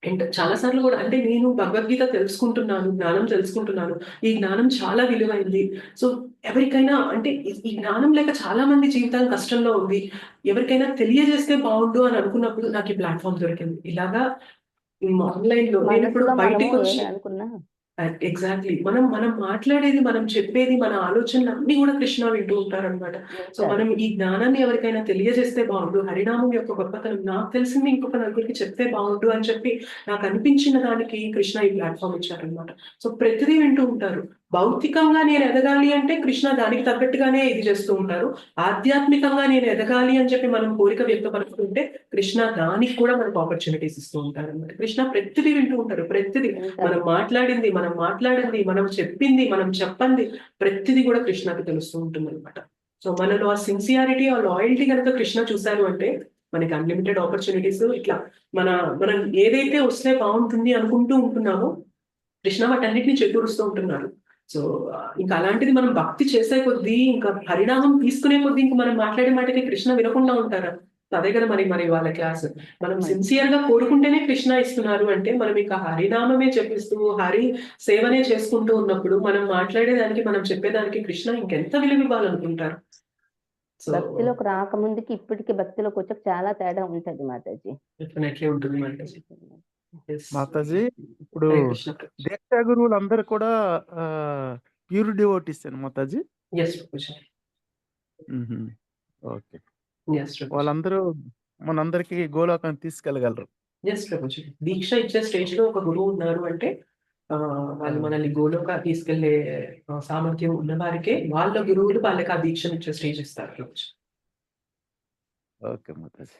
అండ్ చాలా సార్లు కూడా అంటే నేను భగవద్గీత తెలుసుకుంటున్నాను, జ్ఞానం తెలుసుకుంటున్నాను. ఈ జ్ఞానం చాలా విలువైంది. సో ఎవరికైనా అంటే ఈ జ్ఞానం లేక చాలా మంది జీవితాలు కష్టంలో ఉంది, ఎవరికైనా తెలియజేస్తే బాగుండు అని అనుకున్నప్పుడు నాకు ఈ ప్లాట్ఫామ్ దొరికింది. ఇలాగా ఆన్లైన్ లో నేను ఇప్పుడు బయటికి వచ్చి ఎగ్జాక్ట్లీ మనం మాట్లాడేది, మనం చెప్పేది, మన ఆలోచనలు అన్ని కూడా కృష్ణ వింటూ ఉంటారనమాట. సో మనం ఈ జ్ఞానాన్ని ఎవరికైనా తెలియజేస్తే బాగుండు, హరినామం యొక్క గొప్పతనం నాకు తెలిసింది ఇంకొక నలుగురికి చెప్తే బాగుండు అని చెప్పి నాకు అనిపించిన దానికి కృష్ణ ఈ ప్లాట్ఫామ్ ఇచ్చారనమాట. సో ప్రతిదీ వింటూ ఉంటారు. భౌతికంగా నేను ఎదగాలి అంటే కృష్ణ దానికి తగ్గట్టుగానే ఇది చేస్తూ ఉంటారు. ఆధ్యాత్మికంగా నేను ఎదగాలి అని చెప్పి మనం కోరిక వ్యక్తపరుస్తుంటే కృష్ణ దానికి కూడా మనకు ఆపర్చునిటీస్ ఇస్తూ ఉంటారు అనమాట. కృష్ణ ప్రతిదీ వింటూ ఉంటారు. ప్రతిదీ మనం మాట్లాడింది, మనం చెప్పింది, మనం చెప్పండి, ప్రతిదీ కూడా కృష్ణకి తెలుస్తూ ఉంటుంది అనమాట. సో మనలో ఆ సిన్సియారిటీ, ఆ లాయల్టీ కనుక కృష్ణ చూశారు అంటే మనకి అన్లిమిటెడ్ ఆపర్చునిటీస్. ఇట్లా మనం ఏదైతే వస్తే బాగుంటుంది అనుకుంటూ ఉంటున్నామో కృష్ణ వాటన్నిటిని చేకూరుస్తూ ఉంటున్నారు. సో ఇంకా అలాంటిది మనం భక్తి చేసే కొద్దీ, ఇంకా పరిణామం తీసుకునే కొద్దీ ఇంకా మనం మాట్లాడే మాటకి కృష్ణ వినకుండా ఉంటారా? అదే కదా మరి వాళ్ళ క్లాస్. మనం సిన్సియర్ గా కోరుకుంటేనే కృష్ణ ఇస్తున్నారు అంటే మనం ఇక హరినామమే చెప్పిస్తూ హరి సేవనే చేసుకుంటూ ఉన్నప్పుడు మనం మాట్లాడేదానికి, మనం చెప్పేదానికి కృష్ణ ఇంకెంత విలువ ఇవ్వాలనుకుంటారు. భక్తిలోకి రాకముందుకి ఇప్పటికి భక్తిలోకి వచ్చాక చాలా తేడా ఉంటది మాతాజీ. డెఫినెట్లీ ఉంటుంది మాతాజీ. మాతాజీ ఇప్పుడు దీక్షా గురువులు అందరు కూడా ప్యూర్ డివోటీస్ మాతాజీ. ఓకే, వాళ్ళందరూ మనందరికి గోలోకాన్ని తీసుకెళ్ళగలరు. దీక్ష ఇచ్చే స్టేజ్ లో ఒక గురువు ఉన్నారు అంటే వాళ్ళు మనల్ని గోలోక తీసుకెళ్లే సామర్థ్యం ఉన్న వారికే వాళ్ళ గురువులు వాళ్ళకి ఆ దీక్షను ఇచ్చే స్టేజ్ ఇస్తారు. ఓకే మాతాజీ.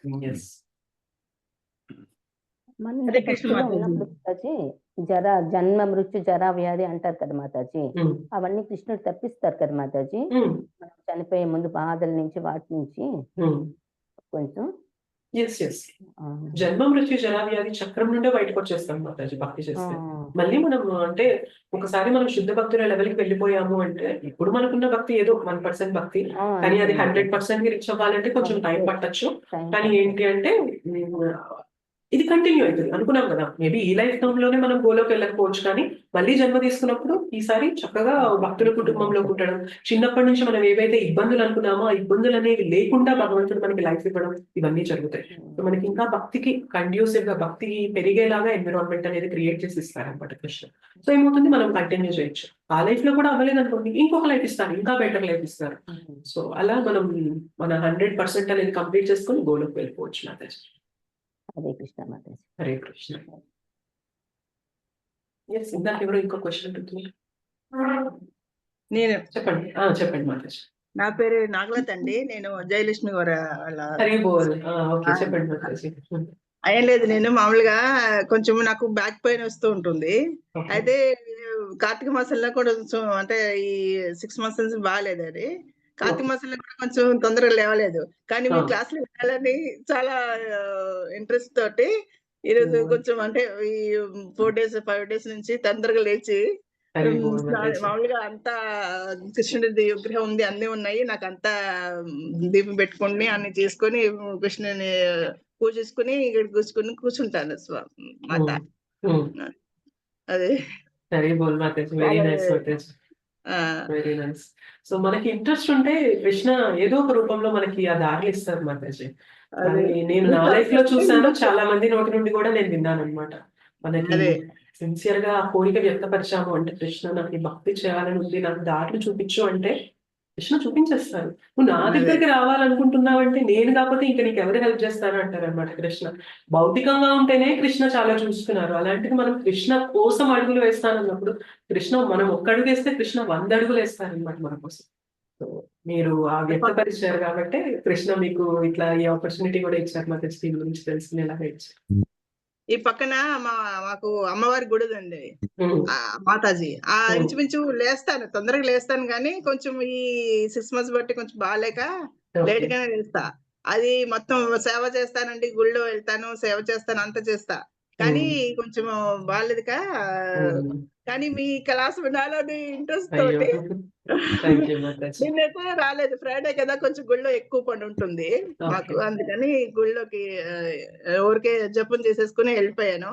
జన్మ మృత్యు జరా వ్యాధి అంటారు కదా మాతాజీ, అవన్నీ కృష్ణుడు తప్పిస్తారు కదా మాతాజీ. మనం చనిపోయే ముందు బాధల నుంచి వాటి నుంచి కొంచెం జన్మ మృత్యు జరా వ్యాధి చక్రం నుండే బయటకు వచ్చేస్తాం మాతాజీ భక్తి చేస్తే. మళ్ళీ మనం అంటే ఒకసారి మనం శుద్ధ భక్తుల లెవెల్కి వెళ్ళిపోయాము అంటే ఇప్పుడు మనకున్న భక్తి ఏదో 1% భక్తి, కానీ అది 100% రీచ్ అవ్వాలంటే కొంచెం టైం పట్టచ్చు. కానీ ఏంటి అంటే ఇది కంటిన్యూ అవుతుంది అనుకున్నాం కదా. మేబీ ఈ లైఫ్ టైమ్ లోనే మనం గోలోకి వెళ్ళకపోవచ్చు, కానీ మళ్ళీ జన్మ తీసుకున్నప్పుడు ఈసారి చక్కగా భక్తుల కుటుంబంలో ఉండడం, చిన్నప్పటి నుంచి మనం ఏవైతే ఇబ్బందులు అనుకున్నామో ఆ ఇబ్బందులు అనేవి లేకుండా భగవంతుడు మనకి లైఫ్ ఇవ్వడం, ఇవన్నీ జరుగుతాయి. సో మనకి ఇంకా భక్తికి కండ్యూసివ్ గా భక్తి పెరిగేలాగా ఎన్విరాన్మెంట్ అనేది క్రియేట్ చేసి ఇస్తారనమాట కృష్ణ. సో ఏమవుతుంది, మనం కంటిన్యూ చేయొచ్చు. ఆ లైఫ్ లో కూడా అవ్వలేదు అనుకోండి, ఇంకొక లైఫ్ ఇస్తారు, ఇంకా బెటర్ లైఫ్ ఇస్తారు. సో అలా మనం మన 100% అనేది కంప్లీట్ చేసుకొని గోలోకి వెళ్ళిపోవచ్చు. మాతాజీ హరే కృష్ణ మాతాజీ. హరే కృష్ణ. ఎస్, ఇందాక ఎవరో ఇంకో క్వశ్చన్ ఉంటుంది, నేను చెప్పండి. చెప్పండి మాతాజీ. నా పేరు నాగలత అండి. నేను జయలక్ష్మి గారు వాళ్ళ హరి బోల్. ఓకే, చెప్పండి మాతాజీ. ఏం లేదు, నేను మామూలుగా కొంచెం నాకు బ్యాక్ పెయిన్ వస్తూ ఉంటుంది. Okay. అయితే కార్తీక మాసంలో కూడా కొంచెం అంటే ఈ 6 months నుంచి బాగాలేదు అది. కార్తీక మాసంలో కూడా కొంచెం తొందరగా లేవలేదు, కానీ మీ క్లాస్ లో వినాలని చాలా ఇంట్రెస్ట్ తోటి ఈరోజు కొంచెం అంటే ఈ 4 days 5 days నుంచి తొందరగా లేచి హరి బోల్ మాతాజీ. మామూలుగా అంతా కృష్ణుడి విగ్రహం ఉంది, అన్ని ఉన్నాయి, నాకు అంతా దీపం పెట్టుకొని అన్ని చేసుకొని కృష్ణుని పూజించుకుని ఇక్కడ కూర్చుంటాను మాత. అదే హరి బోల్ మాతాజీ. వెరీ నైస్ మాతాజీ, వెరీ నైస్. సో మనకి ఇంట్రెస్ట్ ఉంటే కృష్ణ ఏదో ఒక రూపంలో మనకి ఆ దారులు ఇస్తారు మాతాజీ. అదే నేను నా లైఫ్ లో చూసాను, చాలా మంది నోటి నుండి కూడా నేను విన్నాను అనమాట. మనకి అదే. సిన్సియర్ గా ఆ కోరిక వ్యక్తపరిచాము అంటే, కృష్ణ నాకు ఈ భక్తి చేయాలని ఉంది, నాకు దారులు చూపించు అంటే కృష్ణ చూపించేస్తారు. నువ్వు నా దగ్గరికి రావాలనుకుంటున్నావు అంటే నేను కాకపోతే ఇంకా నీకు ఎవరు హెల్ప్ చేస్తారు అంటారు అనమాట కృష్ణ. భౌతికంగా ఉంటేనే కృష్ణ చాలా చూస్తున్నారు, అలాంటిది మనం కృష్ణ కోసం అడుగులు వేస్తానన్నప్పుడు కృష్ణ మనం ఒక్క అడుగు వేస్తే కృష్ణ 100 అడుగులు వేస్తారనమాట మన కోసం. సో మీరు ఆ వ్యక్తపరిచారు కాబట్టి కృష్ణ మీకు ఇట్లా ఈ ఆపర్చునిటీ కూడా ఇచ్చారు మాకు దీని గురించి తెలుసుకునేలాగా ఇచ్చారు. ఈ పక్కన మాకు అమ్మవారి గుడి ఉంది, మాతాజీ. ఇంచుమించు లేస్తాను, తొందరగా లేస్తాను, కానీ కొంచెం ఈ 6 months బట్టి కొంచెం బాగాలేక లేట్ గానే లేస్తా. అది మొత్తం సేవ చేస్తానండి, గుళ్ళో వెళ్తాను, సేవ చేస్తాను, అంత చేస్తా, కానీ కొంచెం బాగాలేదుక. కానీ మీ క్లాస్ వినాలని ఇంట్రెస్ట్ తోటి నిన్నైతే రాలేదు. ఫ్రైడే కదా, కొంచెం గుళ్ళో ఎక్కువ పని ఉంటుంది మాకు, అందుకని గుళ్ళోకి ఊరికే జపం చేసేసుకుని వెళ్ళిపోయాను.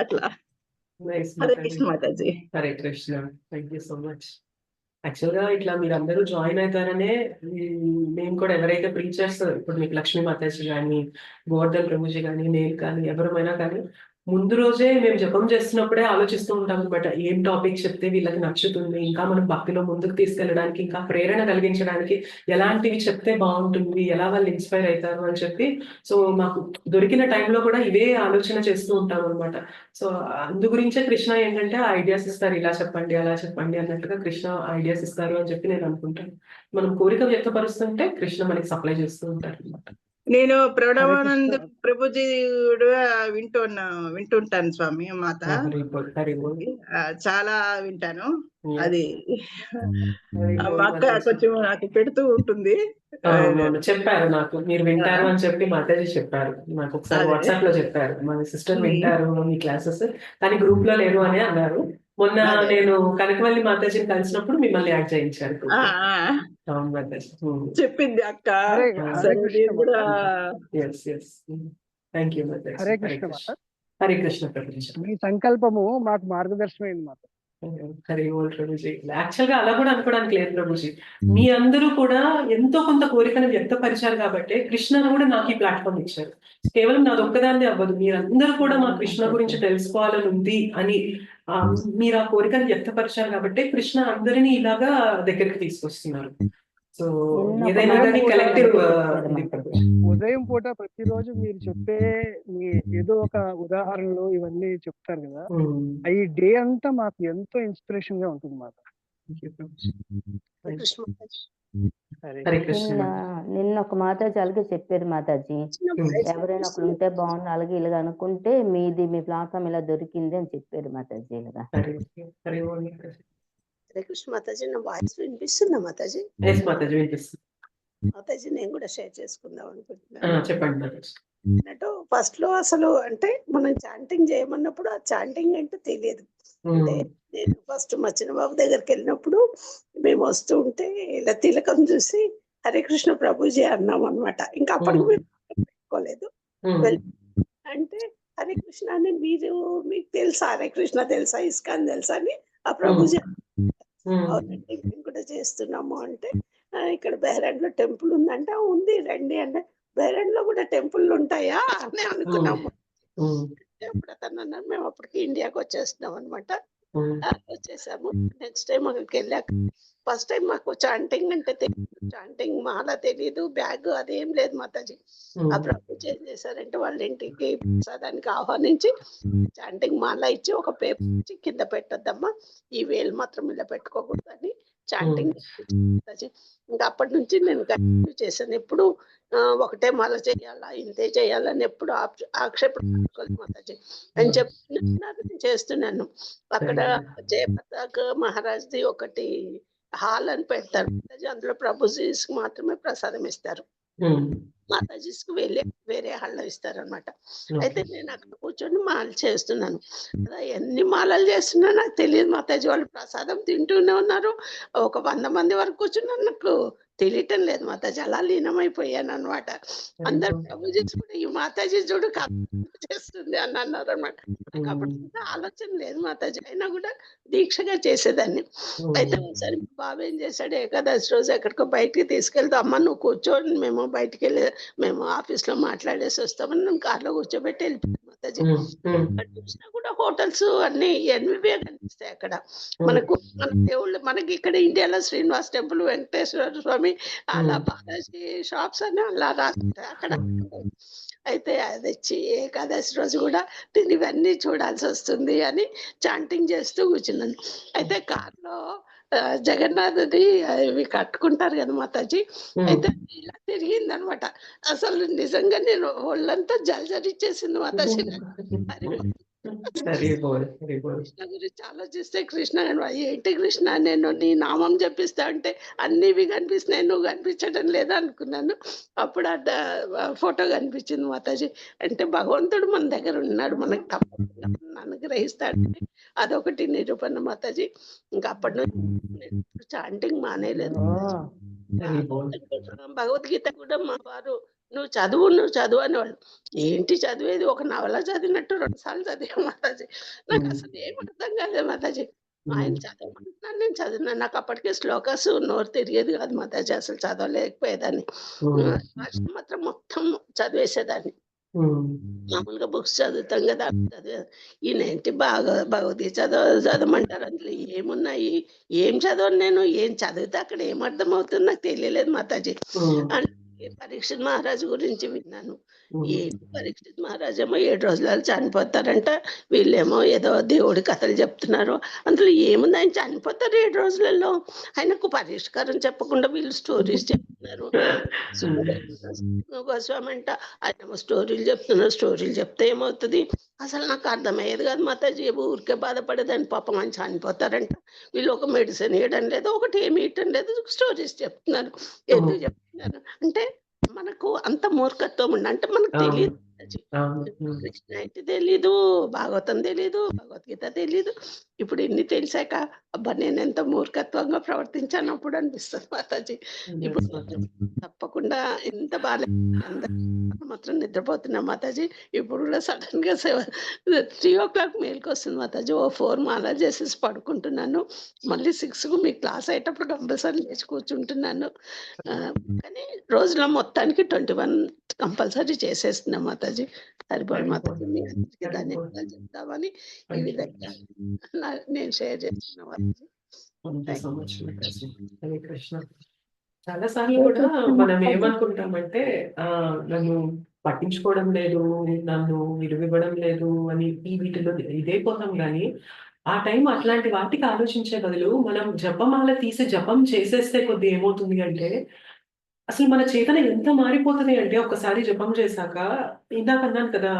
అట్లా. Hare Krishna Mataji. Hare Krishna. Thank you so much. Actual గా ఇట్లా మీరు అందరూ జాయిన్ అవుతారనే మేము కూడా ఎవరైతే ప్రీచర్స్, ఇప్పుడు మీకు లక్ష్మీ మాతాజీ కానీ, గోవర్ధన్ ప్రభుజీ కానీ, నేను కానీ, ఎవరమైనా కానీ ముందు రోజే మేము జపం చేస్తున్నప్పుడే ఆలోచిస్తూ ఉంటాం అనమాట, ఏం టాపిక్ చెప్తే వీళ్ళకి నచ్చుతుంది, ఇంకా మనం భక్తిలో ముందుకు తీసుకెళ్ళడానికి, ఇంకా ప్రేరణ కలిగించడానికి ఎలాంటివి చెప్తే బాగుంటుంది, ఎలా వాళ్ళు ఇన్స్పైర్ అవుతారు అని చెప్పి. సో మాకు దొరికిన టైంలో కూడా ఇవే ఆలోచన చేస్తూ ఉంటాం అనమాట. సో అందు గురించే కృష్ణ ఏంటంటే ఐడియాస్ ఇస్తారు, ఇలా చెప్పండి అలా చెప్పండి అన్నట్టుగా కృష్ణ ఐడియాస్ ఇస్తారు అని చెప్పి నేను అనుకుంటాను. మనం కోరిక వ్యక్తపరుస్తుంటే కృష్ణ మనకి సప్లై చేస్తూ ఉంటారు అనమాట. నేను ప్రణవానంద ప్రభుజీ వింటుంటాను స్వామి మాత, చాలా వింటాను. అది మా అక్క కొంచెం నాకు పెడుతూ ఉంటుంది. చెప్పారు నాకు, మీరు వింటారు అని చెప్పి మాతాజీ చెప్పారు నాకు ఒకసారి వాట్సాప్ లో చెప్పారు, మా సిస్టర్ వింటారు మీ క్లాసెస్, కానీ గ్రూప్ లో లేరు అని అన్నారు. మొన్న నేను కనకవల్లి మాతాజీని కలిసినప్పుడు మిమ్మల్ని యాడ్ చేయించారు. చెప్పింది అక్క. థ్యాంక్ యూ మాతాజీ. హరే కృష్ణ. హరే కృష్ణ ప్రభుజీ. మీ సంకల్పము మాకు మార్గదర్శనమైంది మాత. హరి బోల్ ప్రభుజీ. యాక్చువల్ గా అలా కూడా అనుకోవడానికి లేదు ప్రభుజీ, మీ అందరూ కూడా ఎంతో కొంత కోరికను వ్యక్తపరిచారు కాబట్టి కృష్ణ కూడా నాకు ఈ ప్లాట్ఫామ్ ఇచ్చారు. కేవలం నాది ఒక్కదాన్ని అవ్వదు, మీరందరూ కూడా మా కృష్ణ గురించి తెలుసుకోవాలని ఉంది అని మీరు ఆ కోరికను వ్యక్తపరిచారు కాబట్టి కృష్ణ అందరినీ ఇలాగా దగ్గరికి తీసుకొస్తున్నారు. సో ఏదైనా కానీ కలెక్టివ్. ఉదయం పూట ప్రతిరోజు మీరు చెప్పే ఏదో ఒక ఉదాహరణలు ఇవన్నీ చెప్తారు కదా, ఈ డే అంతా మాకు ఎంతో ఇన్స్పిరేషన్ గా ఉంటుంది మాకు. నిన్న ఒక మాతాజీ అలాగే చెప్పారు మాతాజీ, ఎవరైనా ఒకరు ఉంటే బాగుంది అలాగే ఇలాగ అనుకుంటే మీ ప్లాట్ఫామ్ ఇలా దొరికింది అని చెప్పారు మాతాజీ. ఇలాగా హరే కృష్ణ మాతాజీ. నా వాయిస్ వినిపిస్తుందా మాతాజీ? మాతాజీ నేను కూడా షేర్ చేసుకుందాం అనుకుంటున్నాను. చెప్పండి. అన్నట్టు ఫస్ట్ లో అసలు అంటే మనం చాంటింగ్ చేయమన్నప్పుడు ఆ చాంటింగ్ అంటే తెలియదు. అంటే నేను ఫస్ట్ మా చిన్నబాబు దగ్గరికి వెళ్ళినప్పుడు మేము వస్తూ ఉంటే ఇలా తిలకం చూసి హరే కృష్ణ ప్రభుజీ అన్నాం అనమాట. ఇంకా అప్పటికి మేము పెట్టుకోలేదు. అంటే హరే కృష్ణ అని మీకు తెలుసా, హరే కృష్ణ తెలుసా, ఇస్కాన్ తెలుసా అని ఆ ప్రభుజీ అవునండి మేము కూడా చేస్తున్నాము అంటే ఇక్కడ బెహ్రాన్ లో టెంపుల్ ఉందంటే ఉంది రండి అంటే బెహ్రాన్ లో కూడా టెంపుల్ ఉంటాయా అని అనుకున్నాము. అప్పుడు అతను అన్నారు మేము అప్పటికి ఇండియాకి వచ్చేస్తున్నాం అనమాట. వచ్చేసాము. నెక్స్ట్ టైం అక్కడికి వెళ్ళాక ఫస్ట్ టైం మాకు చాంటింగ్ అంటే తెలియదు, చాంటింగ్ మాల తెలియదు, బ్యాగ్ అదేం లేదు మాతాజీ. ఆ ప్రభు ఏం చేశారంటే వాళ్ళ ఇంటికి ప్రసాదానికి ఆహ్వానించి చాంటింగ్ మాల ఇచ్చి ఒక పేపర్ ఇచ్చి కింద పెట్టొద్దమ్మా, ఈ వేలు మాత్రం ఇలా పెట్టుకోకూడదు అని చాంటింగ్ మాతాజీ. ఇంకా అప్పటి నుంచి నేను కంటిన్యూ చేశాను. ఎప్పుడు ఒకటే మాల చేయాలా ఇంతే చేయాలని ఎప్పుడు ఆక్షేపణ పెట్టుకోలేదు మాతాజీ అని చెప్తున్నారు, నేను చేస్తున్నాను. అక్కడ జయప్రతాక్ మహారాజ్ది ఒకటి హాల్ అని పెడతారు మాతాజీ, అందులో ప్రభుజీస్ మాత్రమే ప్రసాదం ఇస్తారు, మాతాజీస్ కు వేరే హాల్లో ఇస్తారు అనమాట. అయితే నేను అక్కడ కూర్చొని మాల చేస్తున్నాను. అలా ఎన్ని మాలలు చేస్తున్నా నాకు తెలియదు మాతాజీ. వాళ్ళు ప్రసాదం తింటూనే ఉన్నారు, ఒక 100 మంది వరకు కూర్చున్నారు, నాకు తెలియటం లేదు మాతాజీ. అలా లీనమైపోయాను అనమాట. అందరు ప్రభుజీస్ కూడా ఈ మాతాజీ చూడు చేస్తుంది అని అన్నారు అనమాట. నాకు అప్పుడు ఆలోచన లేదు మాతాజీ, అయినా కూడా దీక్షగా చేసేదాన్ని. అయితే ఒకసారి బాబు ఏం చేశాడు, ఏకాదశి రోజు ఎక్కడికో బయటికి తీసుకెళ్తే అమ్మ నువ్వు కూర్చోండి, మేము బయటికి వెళ్ళి మేము ఆఫీస్ లో మాట్లాడేసి వస్తామని నేను కార్లో కూర్చోబెట్టి వెళ్ళిపోయాను మాతాజీ. అక్కడ చూసినా కూడా హోటల్స్ అన్ని ఎన్వివే కనిపిస్తాయి అక్కడ. మనకు మన దేవుళ్ళు మనకి ఇక్కడ ఇండియాలో శ్రీనివాస్ టెంపుల్, వెంకటేశ్వర స్వామి, అలా బాలాజీ షాప్స్ అని అలా రాస్తాయి అక్కడ. అయితే అది వచ్చి ఏకాదశి రోజు కూడా నేను ఇవన్నీ చూడాల్సి వస్తుంది అని చాంటింగ్ చేస్తూ కూర్చున్నాను. అయితే కార్లో జగన్నాథది ఇవి కట్టుకుంటారు కదా మాతాజీ, అయితే ఇలా తిరిగింది అనమాట. అసలు నిజంగా నేను ఒళ్ళంతా జలజరిచ్చేసింది మాతాజీ. కృష్ణ గురించి ఆలోచిస్తే కృష్ణ ఏంటి కృష్ణ నేను నీ నామం జపిస్తా అంటే అన్నివి కనిపిస్తున్నాయి, నువ్వు కనిపించడం లేదా అనుకున్నాను. అప్పుడు ఫోటో కనిపించింది మాతాజీ. అంటే భగవంతుడు మన దగ్గర ఉన్నాడు, మనకు తప్పకుండా అనుగ్రహిస్తాడు, అదొకటి నిరూపణ మాతాజీ. ఇంకా అప్పటి నుంచి చాంటింగ్ మానేలేదు. భగవద్గీత కూడా మా వారు నువ్వు చదువు అనేవాళ్ళు. ఏంటి చదివేది, ఒక నవల చదివినట్టు 2 సార్లు చదివా మాతాజీ. నాకు అసలు ఏం అర్థం కాలేదు మాతాజీ. ఆయన చదవమంటున్నాను, నేను చదివినాను. నాకు అప్పటికే శ్లోకాసు నోరు తిరిగేది కాదు మాతాజీ, అసలు చదవలేకపోయేదాన్ని. మాత్రం మొత్తం చదివేసేదాన్ని. మామూలుగా బుక్స్ చదువుతాం కదా, ఈయన ఏంటి భగవద్గీత చదవమంటారు, అందులో ఏమున్నాయి, ఏం చదవను నేను, ఏం చదివితే అక్కడ ఏం అర్థం అవుతుంది నాకు తెలియలేదు మాతాజీ. పరీక్షిత్ మహారాజు గురించి విన్నాను. ఏంటి పరీక్షిత్ మహారాజు ఏమో 7 రోజులలో చనిపోతారంట, వీళ్ళేమో ఏదో దేవుడి కథలు చెప్తున్నారు, అందులో ఏముంది, ఆయన చనిపోతారు 7 రోజులలో, ఆయనకు పరిష్కారం చెప్పకుండా వీళ్ళు స్టోరీస్ చెప్తున్నారు. గోస్వామి అంట ఆయన స్టోరీలు చెప్తున్నారు, స్టోరీలు చెప్తే ఏమవుతుంది, అసలు నాకు అర్థమయ్యేది కాదు మాతాజీ. ఊరికే బాధపడేదాన్ని, పాపం ఆయన చనిపోతారంట, వీళ్ళు ఒక మెడిసిన్ ఇవ్వడం లేదు, ఒకటి ఏమి ఇవ్వడం లేదు, స్టోరీస్ చెప్తున్నారు, ఎందుకు చెప్తున్నారు అంటే మనకు అంత మూర్ఖత్వం ఉండి, అంటే మనకు తెలియదు కృష్ణ అయితే తెలీదు, భాగవతం తెలీదు, భగవద్గీత తెలీదు. ఇప్పుడు ఇన్ని తెలిసాక అబ్బా నేను ఎంత మూర్ఖత్వంగా ప్రవర్తించాను అప్పుడు అనిపిస్తుంది మాతాజీ. ఇప్పుడు తప్పకుండా ఎంత బాగా మాత్రం నిద్రపోతున్నా మాతాజీ. ఇప్పుడు కూడా సడన్ గా 3 o'clock మేలుకు వస్తుంది మాతాజీ. 4 మాల చేసేసి పడుకుంటున్నాను, మళ్ళీ 6కు మీ క్లాస్ అయ్యేటప్పుడు కంపల్సరీ లేచి కూర్చుంటున్నాను. కానీ రోజులో మొత్తానికి 21 కంపల్సరీ చేసేస్తున్నా మాతాజీ. సరిపోయి మాతాజీ, మీ అందరికీ ధన్యవాదాలు చెప్తామని ఈ విధంగా నేను షేర్ చేస్తున్నా మాతాజీ. హరే కృష్ణ. చాలా సార్లు కూడా మనం ఏమనుకుంటామంటే నన్ను పట్టించుకోవడం లేదు, నన్ను విలువివ్వడం లేదు అని వీటిలో ఇదైపోతాం. కానీ ఆ టైం అట్లాంటి వాటికి ఆలోచించే బదులు మనం జపమాల తీసి జపం చేసేస్తే కొద్ది ఏమవుతుంది అంటే అసలు మన చేతన ఎంత మారిపోతుంది అంటే ఒక్కసారి జపం చేశాక, ఇందాక అన్నాను కదా,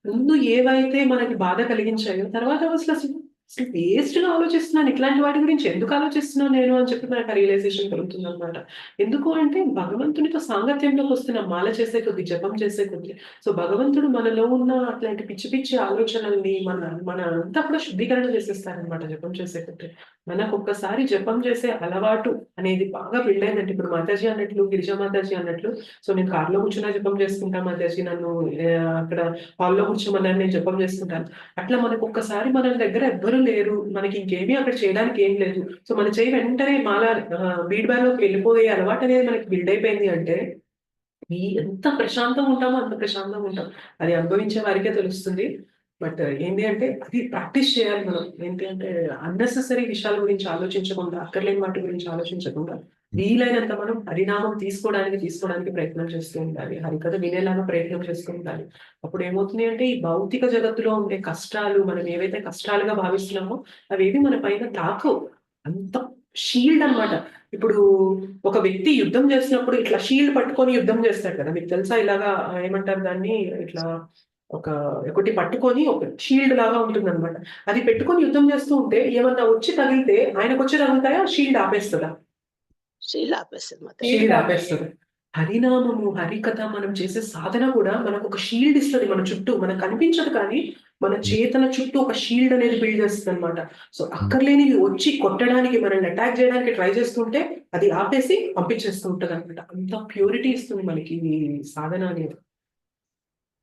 ముందు ఏవైతే మనకి బాధ కలిగించాయో తర్వాత అసలు అసలు వేస్ట్‌గా ఆలోచిస్తున్నాను. ఇట్లాంటి వాటి గురించి ఎందుకు ఆలోచిస్తున్నాను నేను అని చెప్పి నాకు ఆ రియలైజేషన్ కలుగుతుందనమాట. ఎందుకు అంటే భగవంతునితో సాంగత్యంలోకి వస్తున్నాం మాల చేసే కొద్దీ, జపం చేసే కొద్దీ. సో, భగవంతుడు మనలో ఉన్న అట్లాంటి పిచ్చి పిచ్చి ఆలోచనల్ని మన అంతా కూడా శుద్ధీకరణ చేసేస్తారనమాట జపం చేసే కొద్దీ. మనకొక్కసారి జపం చేసే అలవాటు అనేది బాగా బిల్డ్ అయిందంటే ఇప్పుడు మాతాజీ అన్నట్లు, గిరిజా మాతాజీ అన్నట్లు సో, నేను కార్‌లో కూర్చున్నా జపం చేసుకుంటా మాతాజీ నన్ను అక్కడ హాల్‌లో కూర్చోమన్నారు నేను జపం చేసుకుంటాను. అట్లా మనకొక్కసారి మన దగ్గర ఎవ్వరు లేరు. మనకి ఇంకేమీ అక్కడ చేయడానికి ఏం లేదు. సో, మన చెయ్యి వెంటనే బీడ్ బార్‌లోకి వెళ్ళిపోయే అలవాటనేది మనకి బిల్డ్ అయిపోయింది అంటే, ఎంత ప్రశాంతంగా ఉంటామో అంత ప్రశాంతంగా ఉంటాం. అది అనుభవించే వారికే తెలుస్తుంది. బట్ ఏంటి అంటే అది ప్రాక్టీస్ చేయాలి మనం. ఏంటి అంటే అన్నెసెసరీ విషయాల గురించి ఆలోచించకుండా, అక్కర్లేని వాటి గురించి ఆలోచించకుండా, వీలైనంత మనం హరినామం తీసుకోవడానికి ప్రయత్నం చేస్తూ ఉండాలి. హరికథ వినేలాగా ప్రయత్నం చేస్తూ ఉండాలి. అప్పుడు ఏమవుతుంది అంటే ఈ భౌతిక జగత్తులో ఉండే కష్టాలు మనం ఏవైతే కష్టాలుగా భావిస్తున్నామో అవేవి మన పైన తాకవు. అంత షీల్డ్ అన్నమాట. ఇప్పుడు ఒక వ్యక్తి యుద్ధం చేసినప్పుడు ఇట్లా షీల్డ్ పట్టుకొని యుద్ధం చేస్తాడు కదా! మీకు తెలుసా? ఇలాగా ఏమంటారు దాన్ని? ఇట్లా ఒకటి పట్టుకొని ఒక షీల్డ్ లాగా ఉంటుందన్నమాట. అది పెట్టుకొని యుద్ధం చేస్తూ ఉంటే ఏమన్నా వచ్చి తగిలితే ఆయనకొచ్చి తగులుతాయా? షీల్డ్ ఆపేస్తదా? షీల్ ఆపేస్తుంది మాతాజీ. షీల్డ్ ఆపేస్తది. హరినామము, హరికథ మనం చేసే సాధన కూడా మనకొక షీల్డ్ ఇస్తది మన చుట్టూ. మనకు కనిపించదు కానీ, మన చేతన చుట్టూ ఒక షీల్డ్ అనేది బిల్డ్ చేస్తదనమాట. సో, అక్కర్లేనివి వచ్చి కొట్టడానికి, మనల్ని అటాక్ చేయడానికి ట్రై చేస్తుంటే, అది ఆపేసి పంపించేస్తూ ఉంటదనమాట. అంత ప్యూరిటీ ఇస్తుంది మనకి ఈ సాధన అనేది.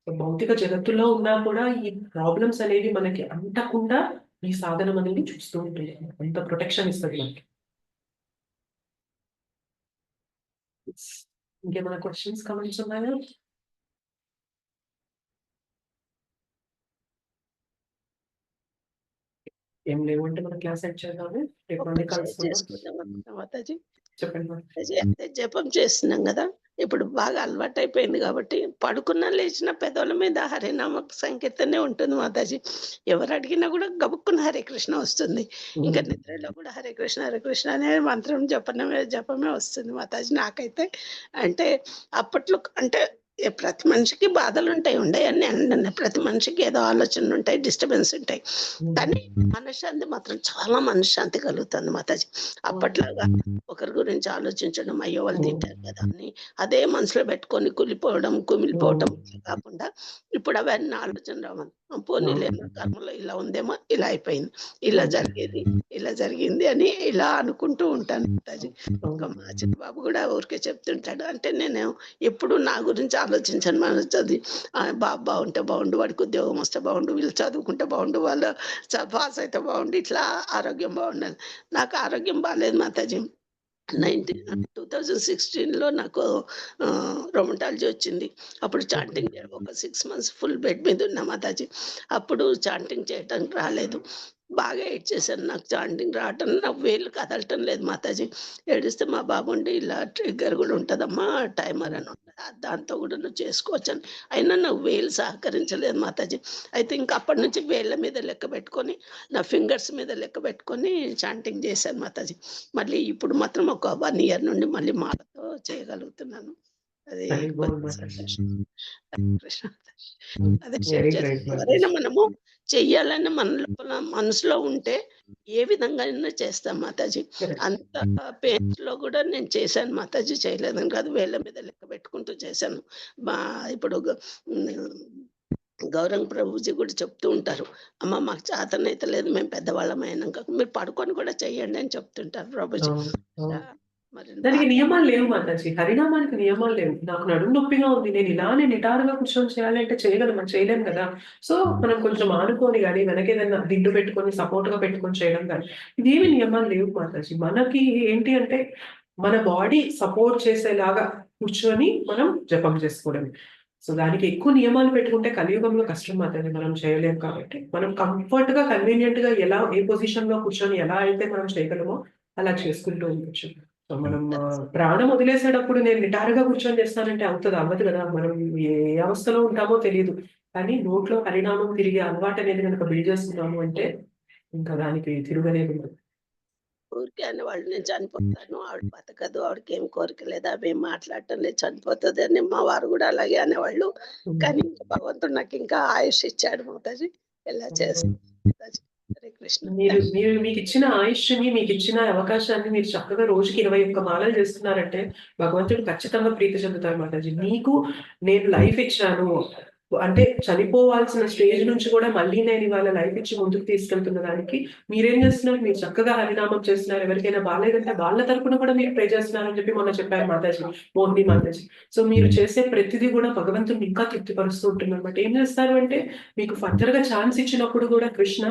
సో, భౌతిక జగత్తులో ఉన్నా కూడా ఈ ప్రాబ్లమ్స్ అనేవి మనకి అంటకుండా ఈ సాధనం అనేది చూస్తూ ఉంటుంది. అంత ప్రొటెక్షన్ ఇస్తది మనకి. ఇంకేమైనా క్వెషన్స్, కామెంట్స్ ఉన్నాయా? ఏం లేవంటే మన క్లాస్ ఎండ్ చేద్దాము. రేపు మళ్ళీ ఒక్కటి షేర్ కలుసుకుందాం. చేసుకుందాం అనుకున్నా మాతాజీ. చెప్పండి మేడం. అదే జపం చేస్తున్నాం కదా, ఇప్పుడు బాగా అలవాటు అయిపోయింది కాబట్టి పడుకున్నా లేచిన పెదవుల మీద హరినామ సంకీర్తనే ఉంటుంది మాతాజీ. ఎవరు అడిగినా కూడా గబుక్కున హరే కృష్ణ వస్తుంది. ఇంకా నిద్రలో కూడా హరే కృష్ణ అనే మంత్రం జపమే వస్తుంది మాతాజీ నాకైతే. అంటే అప్పట్లో అంటే ప్రతి మనిషికి బాధలు ఉంటాయి, ఉండయని అనను. ప్రతి మనిషికి ఏదో ఆలోచనలు ఉంటాయి, డిస్టర్బెన్స్ ఉంటాయి. కానీ మనశ్శాంతి మాత్రం చాలా మనశ్శాంతి కలుగుతుంది మాతాజీ. అప్పట్లాగా ఒకరి గురించి ఆలోచించడం, అయ్యో వాళ్ళు తింటారు కదా అని అదే మనసులో పెట్టుకొని కుమిలిపోవడం కాకుండా ఇప్పుడు అవన్నీ ఆలోచన రావాలి. పోనీలే మా కర్మలో ఇలా ఉందేమో, ఇలా అయిపోయింది, ఇలా జరిగింది అని ఇలా అనుకుంటూ ఉంటాను మాతాజీ. ఇంకా మా చిన్నబాబు కూడా ఊరికే చెప్తుంటాడు. అంటే నేను ఎప్పుడు నా గురించి ఆలోచించను. మన చదివి బాబు బాగుంటే బాగుండు, వాడికి ఉద్యోగం వస్తే బాగుండు, వీళ్ళు చదువుకుంటే బాగుండు, వాళ్ళు పాస్ అయితే బాగుండు, ఇట్లా ఆరోగ్యం బాగుండాలి. నాకు ఆరోగ్యం బాగాలేదు మాతాజీ. 2016లో నాకు రొమటాలజీ వచ్చింది. అప్పుడు చాంటింగ్ ఒక 6 మంత్స్ ఫుల్ బెడ్ మీద ఉన్నా మాతాజీ. అప్పుడు చాంటింగ్ చేయడానికి రాలేదు. బాగా ఏడ్చేశాను. నాకు చాంటింగ్ రావటం, నా వేళ్ళు కదలటం లేదు మాతాజీ. ఏడిస్తే మా బాబు ఉండి ఇలా ట్రిగ్గర్ కూడా ఉంటదమ్మా, టైమర్ అని ఉంటది, దాంతో కూడా నువ్వు చేసుకోవచ్చని. అయినా నాకు వేలు సహకరించలేదు మాతాజీ. అయితే ఇంకా అప్పటి నుంచి వేళ్ళ మీద లెక్క పెట్టుకొని, నా ఫింగర్స్ మీద లెక్క పెట్టుకొని చాంటింగ్ చేశాను మాతాజీ. మళ్ళీ ఇప్పుడు మాత్రం ఒక 1 ఇయర్ నుండి మళ్ళీ మాలతో చేయగలుగుతున్నాను. అది వెరీ గుడ్ కొంచెం మాతాజీ. సంతోషం. కృష్ణ. అదే షేర్ వెరీ చేస్తాను. గ్రేట్ మాతాజీ. ఎవరైనా మనము చెయ్యాలని మన లోపల మనసులో ఉంటే ఏ విధంగా అయినా చేస్తాం మాతాజీ. కరెక్ట్. అంత పెయిన్స్ లో కూడా నేను చేశాను మాతాజీ, చేయలేదని కాదు, వేళ్ళ మీద లెక్క పెట్టుకుంటూ చేశాను. ఇప్పుడు గౌరంగ్ ప్రభుజీ కూడా చెప్తూ ఉంటారు, అమ్మ మాకు చేతనైతే లేదు, మేము పెద్దవాళ్ళం అయినాక మీరు పడుకొని కూడా చెయ్యండి అని చెప్తుంటారు ప్రభుజీ. అవును. అవును. మరి దానికి నియమాలు లేవు మాతాజీ. హరినామానికి నియమాలు లేవు. నాకు నడుము నొప్పిగా ఉంది, నేను ఇలానే నిటారుగా కూర్చొని చేయాలి అంటే చేయగలమా? చేయలేం కదా! సో, మనం కొంచెం ఆనుకోని గాని, వెనకేదన్నా దిండు పెట్టుకొని, సపోర్ట్‌గా పెట్టుకొని చేయడం గాని, ఇవేమి నియమాలు లేవు మాతాజీ. మనకి ఏంటి అంటే, మన బాడీ సపోర్ట్ చేసేలాగా కూర్చొని మనం జపం చేసుకోవడమే. సో, దానికి ఎక్కువ నియమాలు పెట్టుకుంటే కలియుగంలో కష్టం మాతాజీ. మనం చేయలేం కాబట్టి, మనం కంఫర్ట్‌గా, కన్వీనియంట్‌గా ఏ పొజిషన్‌లో కూర్చొని ఎలా అయితే మనం చేయగలమో అలా చేసుకుంటూ ఉండొచ్చు. సో, మనం ప్రాణం వదిలేసేటప్పుడు నేను నిటారుగా కూర్చొని చేస్తానంటే అవుతదా? అవ్వదు కదా! మనం ఏ అవస్థలో ఉంటామో తెలీదు. కానీ నోట్లో హరినామం తిరిగే అలవాటనేది గనక బిల్డ్ చేసుకున్నాము అంటే, ఇంకా దానికి తిరుగనేది ఉండదు. ఊరికే అనేవాళ్ళు, నేను చనిపోతాను, ఆవిడ బతకదు, ఆవిడకేం కోరిక లేదు, ఆమె ఏం మాట్లాడటం లేదు, చనిపోతుంది అని మా వారు కూడా అలాగే అనేవాళ్ళు. కానీ ఇంకా భగవంతుడు నాకు ఇంకా ఆయుష్ ఇచ్చాడు మాతాజీ. ఎలా చేస్తాను మాతాజీ. హరే కృష్ణ. కృష్ణ. మీరు మీరు మీకు ఇచ్చిన ఆయుష్ని, మీకు ఇచ్చిన అవకాశాన్ని మీరు చక్కగా రోజుకి 21 మాలలు చేస్తున్నారంటే భగవంతుడు ఖచ్చితంగా ప్రీతి చెందుతారు మాతాజీ. మీకు నేను లైఫ్ ఇచ్చాను అంటే చనిపోవాల్సిన స్టేజ్ నుంచి కూడా మళ్ళీ నేను ఇవాళ లైఫ్ ఇచ్చి ముందుకు తీసుకెళ్తున్న దానికి మీరేం చేస్తున్నారు? మీరు చక్కగా హరినామం చేస్తున్నారు. ఎవరికైనా బాగాలేదంటే వాళ్ళ తరపున కూడా మీరు ప్రే చేస్తున్నారని చెప్పి మొన్న చెప్పారు మాతాజీ, మోహిని మాతాజీ. సో మీరు చేసే ప్రతిదీ కూడా భగవంతుని ఇంకా తృప్తిపరుస్తూ ఉంటుంది అనమాట. ఏం చేస్తారు అంటే మీకు ఫర్దర్ గా ఛాన్స్ ఇచ్చినప్పుడు కూడా కృష్ణ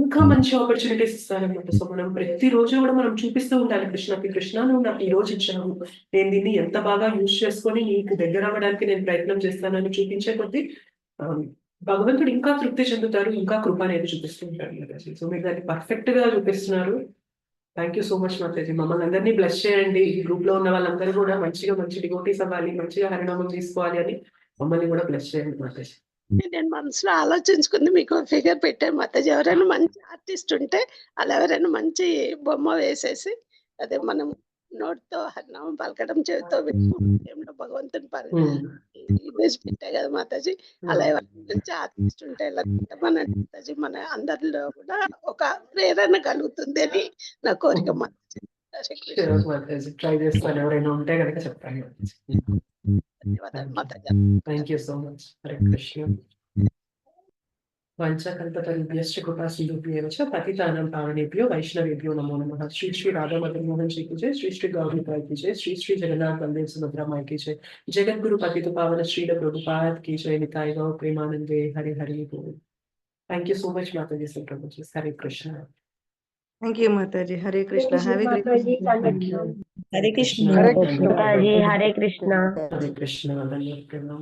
ఇంకా మంచి ఆపర్చునిటీస్ ఇస్తారనమాట. సో మనం ప్రతిరోజు కూడా మనం చూపిస్తూ ఉండాలి కృష్ణకి, కృష్ణ నువ్వు నాకు ఈ రోజు ఇచ్చావు, నేను దీన్ని ఎంత బాగా యూజ్ చేసుకొని నీకు దగ్గర అవ్వడానికి నేను ప్రయత్నం చేస్తానని చూపించే కొద్దీ భగవంతుడు ఇంకా తృప్తి చెందుతారు, ఇంకా కృప అనేది చూపిస్తూ ఉంటారు మాతాజీ. సో మీరు దాన్ని పర్ఫెక్ట్ గా చూపిస్తున్నారు. Thank you so much Mataji. మమ్మల్ని అందరినీ బ్లెస్ చేయండి. ఈ గ్రూప్ లో ఉన్న వాళ్ళందరూ కూడా మంచిగా మంచి డివోటీస్ అవ్వాలి, మంచిగా హరినామం తీసుకోవాలి అని మమ్మల్ని కూడా బ్లెస్ చేయండి మాతాజీ. నేను మనసులో ఆలోచించుకుంది మీకు ఫిగర్ పెట్టాను మాతాజీ. ఎవరైనా మంచి ఆర్టిస్ట్ ఉంటే అలా ఎవరైనా మంచి బొమ్మ వేసేసి అదే మనం నోటితో హరినామం పలకడం, చేతితో భగవంతుని ఇమేజ్ పెట్టాయి కదా మాతాజీ. అలా ఎవరైనా మంచి ఆర్టిస్ట్ ఉంటే ఎలా పెట్టమనండి మాతాజీ. మన అందరిలో కూడా ఒక ప్రేరణ కలుగుతుంది అని నా కోరిక మాతాజీ. ట్రై చేస్తాను, ఎవరైనా ఉంటే కనుక చెప్తాను. ధన్యవాదాలు మాతాజీ. Thank you so much. Hare Krishna. వంచకల్పతరుభ్యశ్చ కృపాసింధుభ్యేవ చ పతితానాం పావనేభ్యో వైష్ణవేభ్యో నమో నమః. శ్రీ శ్రీ రాధా మదన్ మోహన్ जी की जय, श्री श्री गौरी पाल की जय, श्री श्री जगन्नाथ बलदेव सुभद्रा माई की जय, जगत गुरु पतित पावन श्रील प्रभुपाद की जय, निताय गौ प्रेमानंदे हरे हरे बोल. Thank you so much माताजी से प्रभुजी. हरे Krishna. Thank you, Mataji. Hare Krishna. Have a great Mataji, Thank you. Hare Krishna. Hare Krishna. Mataji, Hare Krishna. Hare Krishna. Hare Krishna.